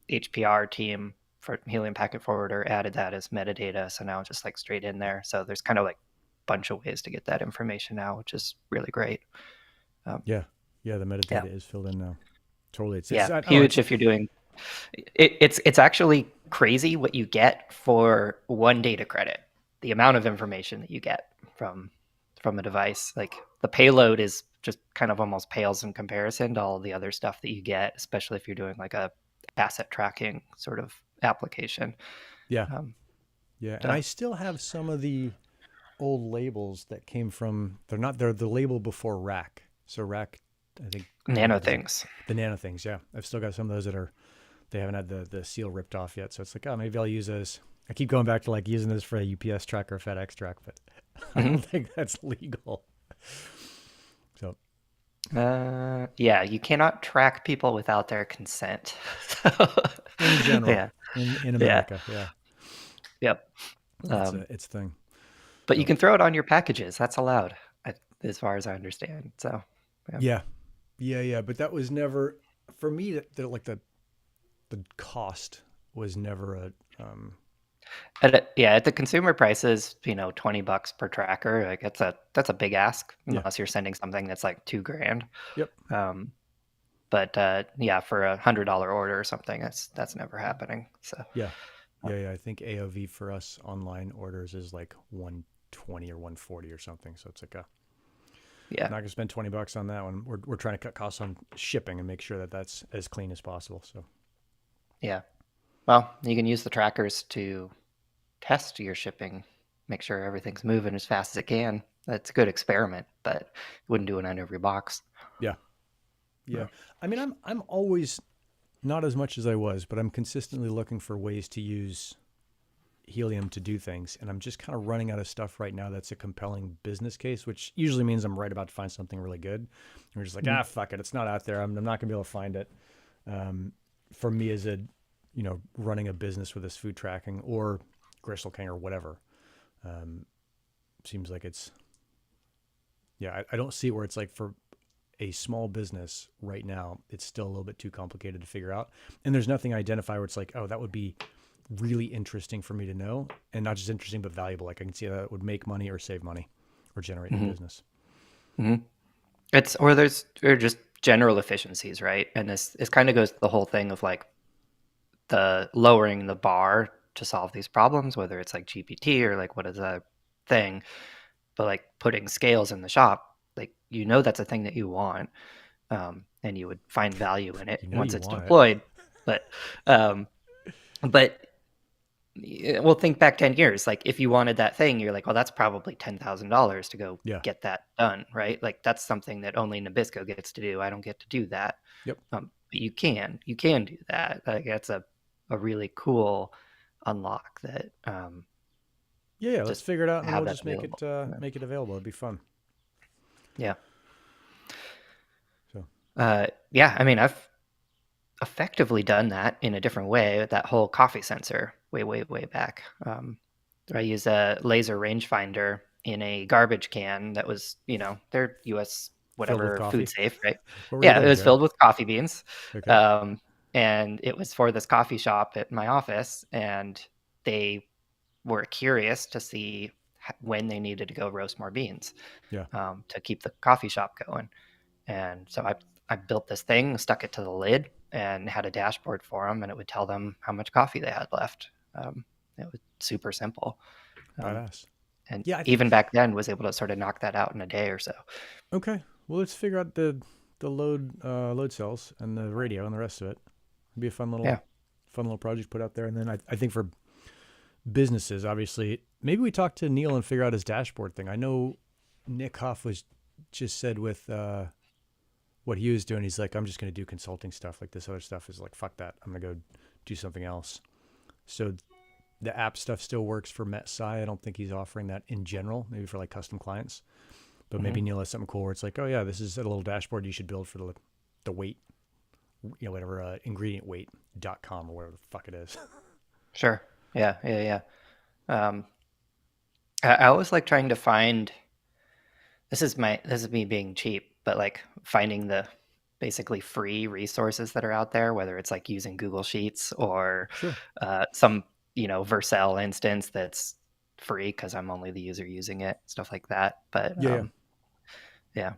HPR team for Helium Packet Forwarder added that as metadata. So now it's just like straight in there. So there's kind of like a bunch of ways to get that information now, which is really great. Yeah. Yeah. The Yeah. metadata is filled in now. Totally. Yeah, I don't know, huge if you're doing it's actually crazy what you get for one data credit. The amount of information that you get from a device, like the payload is just kind of almost pales in comparison to all the other stuff that you get, especially if you're doing like a asset tracking sort of application. yeah. Um, Yeah. And so I still have some of the old labels that came from, they're the label before rack. So rack, I think nano is it things. the nano things. Yeah. I've still got some of those they haven't had the seal ripped off yet. So it's like, oh, maybe I'll use those. I keep going back to like using this for a UPS track or a FedEx track, but I Mm-hmm. don't think that's legal. So Yeah, you cannot track people without their consent. in general, Yeah, in yeah, America, yeah, yep. it's Um, a thing. but you So can throw it on your packages. That's allowed, as far as I understand. So, yeah. yeah, yeah. But that was never for me. Like the cost was never a At the consumer prices, $20 per tracker, like that's a big ask yeah. unless you're sending something that's like 2 grand. Yep. Um, but yeah, for $100 order or something, that's never happening. So, Yeah. uh, Yeah. I think AOV for us online orders is like 120 or 140 or something. So it's like a yeah, not gonna spend $20 on that one. We're trying to cut costs on shipping and make sure that that's as clean as possible. So yeah. Well, you can use the trackers to test your shipping, make sure everything's moving as fast as it can. That's a good experiment, but wouldn't do it on every box. yeah, yeah. I mean, I'm always not as much as I was, but I'm consistently looking for ways to use Helium to do things, and I'm just kind of running out of stuff right now that's a compelling business case, which usually means I'm right about to find something really good. And we're just like, Mhm. fuck it, it's not out there. I'm not gonna be able to find it. For me as a, running a business with this food tracking or Gristle King or whatever, seems like it's yeah. I don't see where it's like for a small business right now, it's still a little bit too complicated to figure out. And there's nothing I identify where it's like, oh, that would be really interesting for me to know, and not just interesting but valuable. Like I can see that it would make money or save money or generate new Mhm. business. Mhm. Or just general efficiencies, right? And this kind of goes to the whole thing of like the lowering the bar to solve these problems, whether it's like GPT or like what is a thing, but like putting scales in the shop, like that's a thing that you want, and you would find value in it once You it's want it. deployed. But um, but well, think back 10 years. Like if you wanted that thing, you're like, well, that's probably $10,000 to go Yeah. get that done, right? Like that's something that only Nabisco gets to do. I don't get to do that. Yep. But you can do that. Like that's a really cool unlock that Yeah. Let's just figure it out, and then have we'll that just available. make it available. It'd be fun. Yeah. So Yeah. I mean, I've effectively done that in a different way with that whole coffee sensor way, way, way back. I use a laser rangefinder in a garbage can that was, they're US filled with whatever food coffee. safe, right? What were you Yeah, it doing, was Jared? filled with coffee beans. Okay. Um, and it was for this coffee shop at my office, and they were curious to see when they needed to go roast more beans Yeah. to keep the coffee shop going. And so I built this thing, stuck it to the lid, and had a dashboard for them, and it would tell them how much coffee they had left. It was super simple. Um, Badass. and Yeah. even back then was able to sort of knock that out in a day or so. Okay. Well, let's figure out the load cells and the radio and the rest of it. It'd be a Yeah. fun little project to put out there. And then I think for businesses, obviously. Maybe we talk to Neil and figure out his dashboard thing. I know Nick Huff was just said with what he was doing, he's like, I'm just going to do consulting stuff. Like this other stuff is like, fuck that. I'm going to go do something else. So the app stuff still works for MetSci. I don't think he's offering that in general, maybe for like custom clients. But maybe Neil has something cool where it's like, oh yeah, this is a little dashboard you should build for the weight, whatever, ingredientweight.com or whatever the fuck it is. Sure. Yeah. I always like trying to find, this is me being cheap, but like finding the basically free resources that are out there, whether it's like using Google Sheets or Sure. some, Vercel instance that's free because I'm only the user using it, stuff like that. But Yeah. yeah.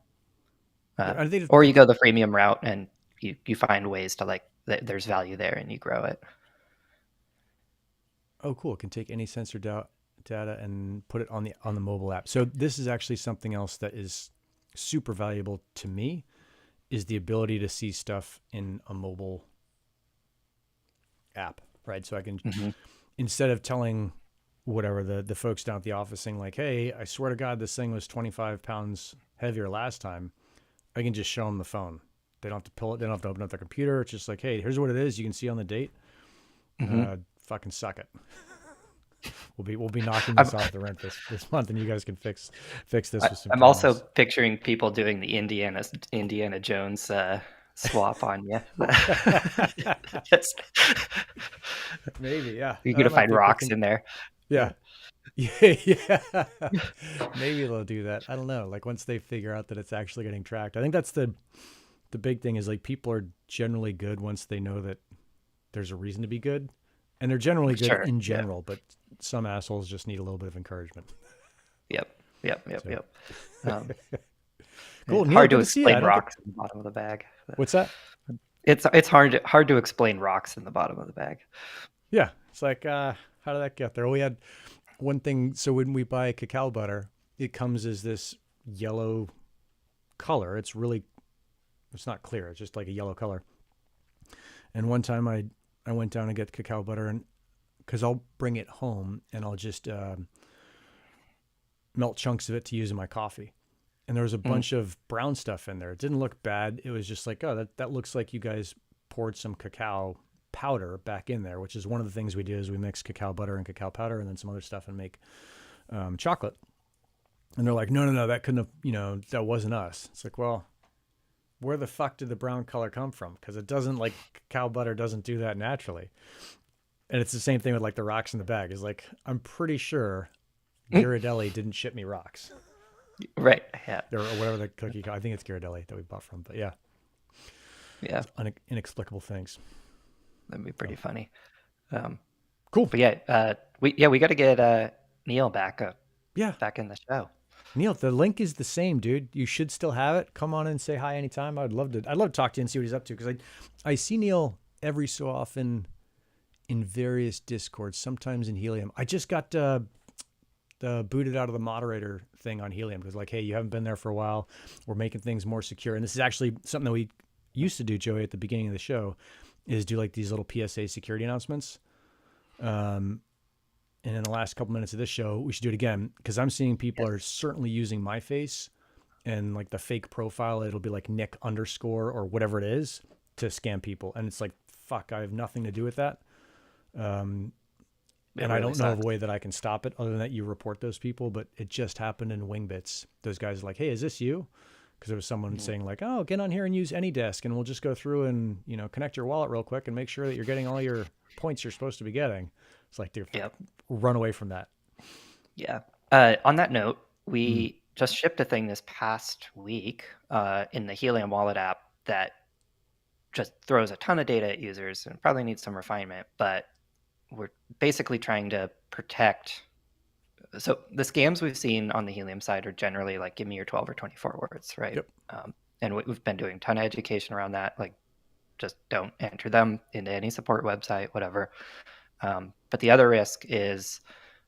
I think Or you go the freemium route and you find ways to like, there's value there and you grow it. oh, cool. It can take any sensor data and put it on the mobile app. So this is actually something else that is super valuable to me, is the ability to see stuff in a mobile app, right? So I can, instead of telling whatever the folks down at the office saying like, hey, I swear to God, this thing was 25 pounds heavier last time, I can just show them the phone. They don't have to pull it. They don't have to open up their computer. It's just like, hey, here's what it is. You can see on the date. Fucking suck it. We'll be knocking this off the rent this month, and you guys can fix this with some. I'm also picturing people doing the Indiana Jones swap on you. Maybe, yeah. You're gonna find rocks in there. Yeah. Yeah. Maybe they'll do that. I don't know. Like once they figure out that it's actually getting tracked. I think that's the big thing is like people are generally good once they know that there's a reason to be good. And they're generally good in general, but some assholes just need a little bit of encouragement. Yep. Cool. Hard to explain rocks in the bottom of the bag. What's that? It's hard to explain rocks in the bottom of the bag. Yeah. It's like, how did that get there? We had one thing. So when we buy cacao butter, it comes as this yellow color. It's not clear. It's just like a yellow color. And one time I went down to get cacao butter, and because I'll bring it home and I'll just melt chunks of it to use in my coffee. And there was a bunch of brown stuff in there. It didn't look bad. It was just like, oh, that looks like you guys poured some cacao powder back in there, which is one of the things we do is we mix cacao butter and cacao powder and then some other stuff and make chocolate. And they're like, no, that couldn't have, that wasn't us. It's like, well, where the fuck did the brown color come from? Because it doesn't, like, cacao butter doesn't do that naturally. And it's the same thing with like the rocks in the bag. Is like, I'm pretty sure Ghirardelli didn't ship me rocks. Right. Yeah. Or whatever the cookie. I think it's Ghirardelli that we bought from. But yeah. Inexplicable things. That'd be pretty funny. Cool. But we got to get Neil back back in the show. Neil, the link is the same, dude. You should still have it. Come on and say hi anytime. I'd love to talk to you and see what he's up to, because I see Neil every so often in various Discords, sometimes in Helium. I just got booted out of the moderator thing on Helium because, like, hey, you haven't been there for a while. We're making things more secure. And this is actually something that we used to do, Joey, at the beginning of the show, is do like these little PSA security announcements. And in the last couple minutes of this show, we should do it again, because I'm seeing people are certainly using my face and like the fake profile. It'll be like Nick _ or whatever it is to scam people. And it's like, fuck, I have nothing to do with that. And I don't know of a way that I can stop it other than that you report those people. But it just happened in Wingbits. Those guys are like, hey, is this you? Because there was someone saying like, oh, get on here and use AnyDesk and we'll just go through and, connect your wallet real quick and make sure that you're getting all your points you're supposed to be getting. It's like, dude, run away from that. Yeah. On that note, we just shipped a thing this past week in the Helium wallet app that just throws a ton of data at users and probably needs some refinement, but we're basically trying to protect. So the scams we've seen on the Helium side are generally like, give me your 12 or 24 words, right? Yep. And we've been doing a ton of education around that. Like, just don't enter them into any support website, whatever. But the other risk is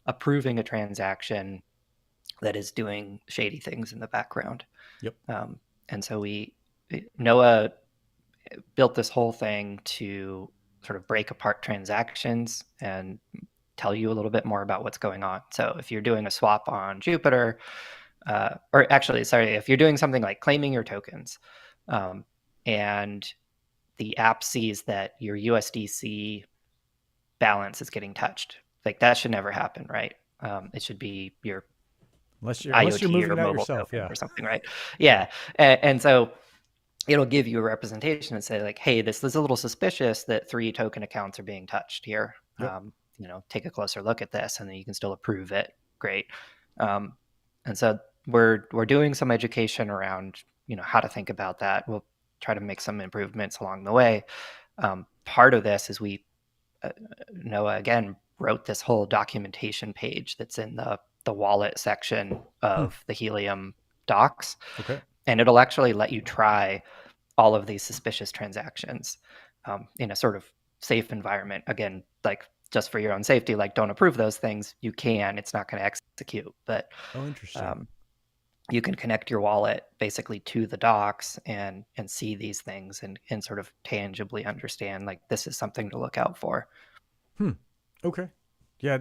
approving a transaction that is doing shady things in the background. Yep. And so Noah built this whole thing to sort of break apart transactions and tell you a little bit more about what's going on. So if you're doing a swap on Jupiter, or actually, sorry, if you're doing something like claiming your tokens, and the app sees that your USDC balance is getting touched, like that should never happen, right? It should be your Unless you're IoT moving or it out mobile yourself, token yeah. or something, right? Yeah. And so it'll give you a representation and say like, hey, this is a little suspicious that 3 token accounts are being touched here. Yep. Take a closer look at this, and then you can still approve it. Great. And so we're doing some education around, how to think about that. We'll try to make some improvements along the way. Part of this is Noah again wrote this whole documentation page that's in the wallet section of the Helium docs. Okay. And it'll actually let you try all of these suspicious transactions in a sort of safe environment. Again, like just for your own safety, like don't approve those things. You can, it's not going to execute, but Interesting. You can connect your wallet basically to the docs and see these things and sort of tangibly understand like this is something to look out for. Okay. Yeah.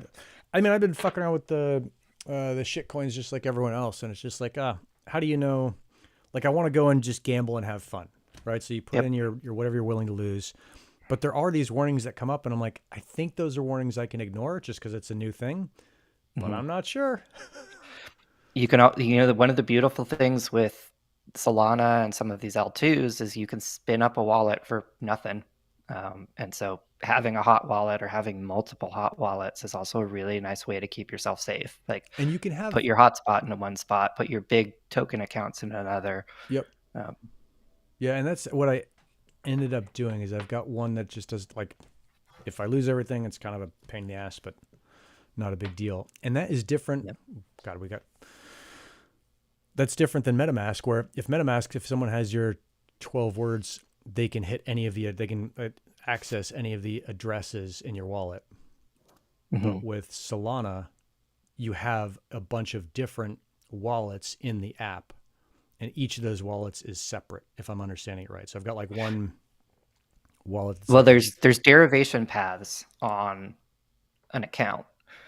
I mean, I've been fucking around with the shit coins just like everyone else. And it's just like, how do you know? Like, I want to go and just gamble and have fun, right? So you put in your whatever you're willing to lose. But there are these warnings that come up, and I'm like, I think those are warnings I can ignore just because it's a new thing, but I'm not sure. You can, one of the beautiful things with Solana and some of these L2s is you can spin up a wallet for nothing. And so having a hot wallet or having multiple hot wallets is also a really nice way to keep yourself safe. Like, And you can have put your hotspot into one spot, put your big token accounts in another. Yep. Yeah, and that's what I ended up doing is I've got one that just does like, if I lose everything, it's kind of a pain in the ass, but not a big deal. And that is different. Yep. God, that's different than MetaMask, where if someone has your 12 words, they can access any of the addresses in your wallet. But with Solana, you have a bunch of different wallets in the app, and each of those wallets is separate, if I'm understanding it right. So I've got like one wallet. Well, there's derivation paths on an account.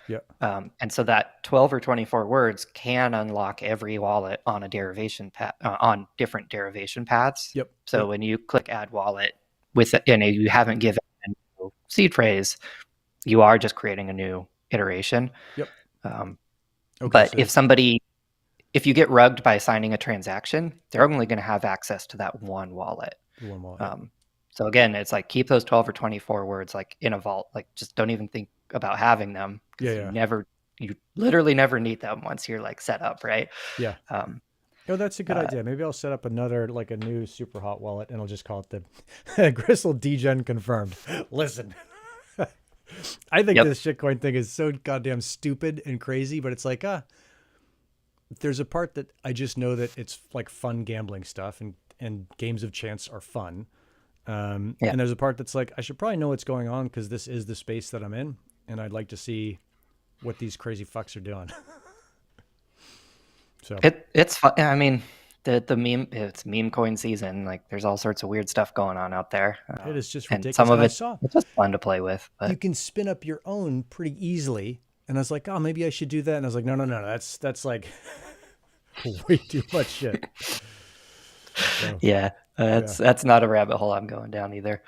Yeah. And so that 12 or 24 words can unlock every wallet on a derivation on different derivation paths. Yep. So when you click add wallet you haven't given a new seed phrase, you are just creating a new iteration. Yep. Okay, but if you get rugged by signing a transaction, they're only going to have access to that one wallet. So again, it's like keep those 12 or 24 words like in a vault. Like just don't even think about having them because you literally never need them once you're like set up, right? Yeah. That's a good idea. Maybe I'll set up a new super hot wallet, and I'll just call it the Gristle Degen confirmed. Listen, I think this shitcoin thing is so goddamn stupid and crazy, but it's like, there's a part that I just know that it's like fun gambling stuff, and games of chance are fun. And there's a part that's like, I should probably know what's going on because this is the space that I'm in, and I'd like to see what these crazy fucks are doing. So it's fun. I mean, it's meme coin season. Like there's all sorts of weird stuff going on out there. It is just ridiculous. And some of it's just fun to play with. But you can spin up your own pretty easily. And I was like, oh, maybe I should do that. And I was like, no, that's like way too much shit. So, that's not a rabbit hole I'm going down either.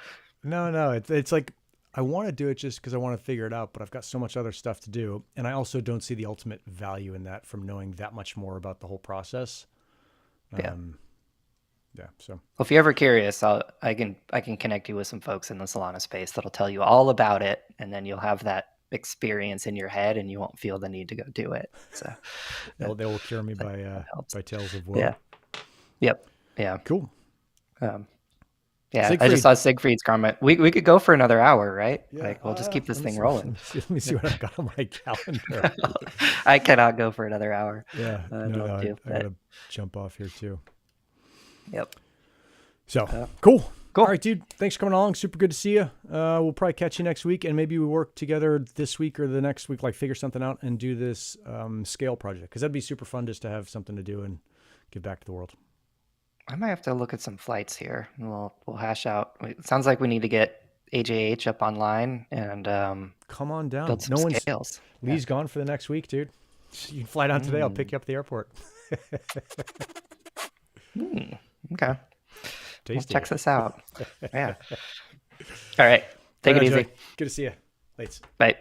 No, it's like I want to do it just because I want to figure it out, but I've got so much other stuff to do, and I also don't see the ultimate value in that from knowing that much more about the whole process. So well, if you're ever curious, I can connect you with some folks in the Solana space that'll tell you all about it, and then you'll have that experience in your head, and you won't feel the need to go do it. So they will cure me by tales of woe. Yeah. Cool. I just saw Siegfried's comment. We could go for another hour, right? Yeah. Like we'll just keep this thing rolling. Let me see what I've got on my calendar. I cannot go for another hour. Yeah, I gotta jump off here too. Yep. So cool. All right, dude. Thanks for coming along. Super good to see you. We'll probably catch you next week, and maybe we work together this week or the next week, like figure something out and do this scale project, because that'd be super fun just to have something to do and give back to the world. I might have to look at some flights here. We'll hash out. It sounds like we need to get AJH up online and Come on down. build some scales. Lee's gone for the next week, dude. You can fly down today. I'll pick you up at the airport. Okay. Tasty. We'll check this out. Yeah. All right. Take it easy. Joey. Good to see you. Thanks. Bye.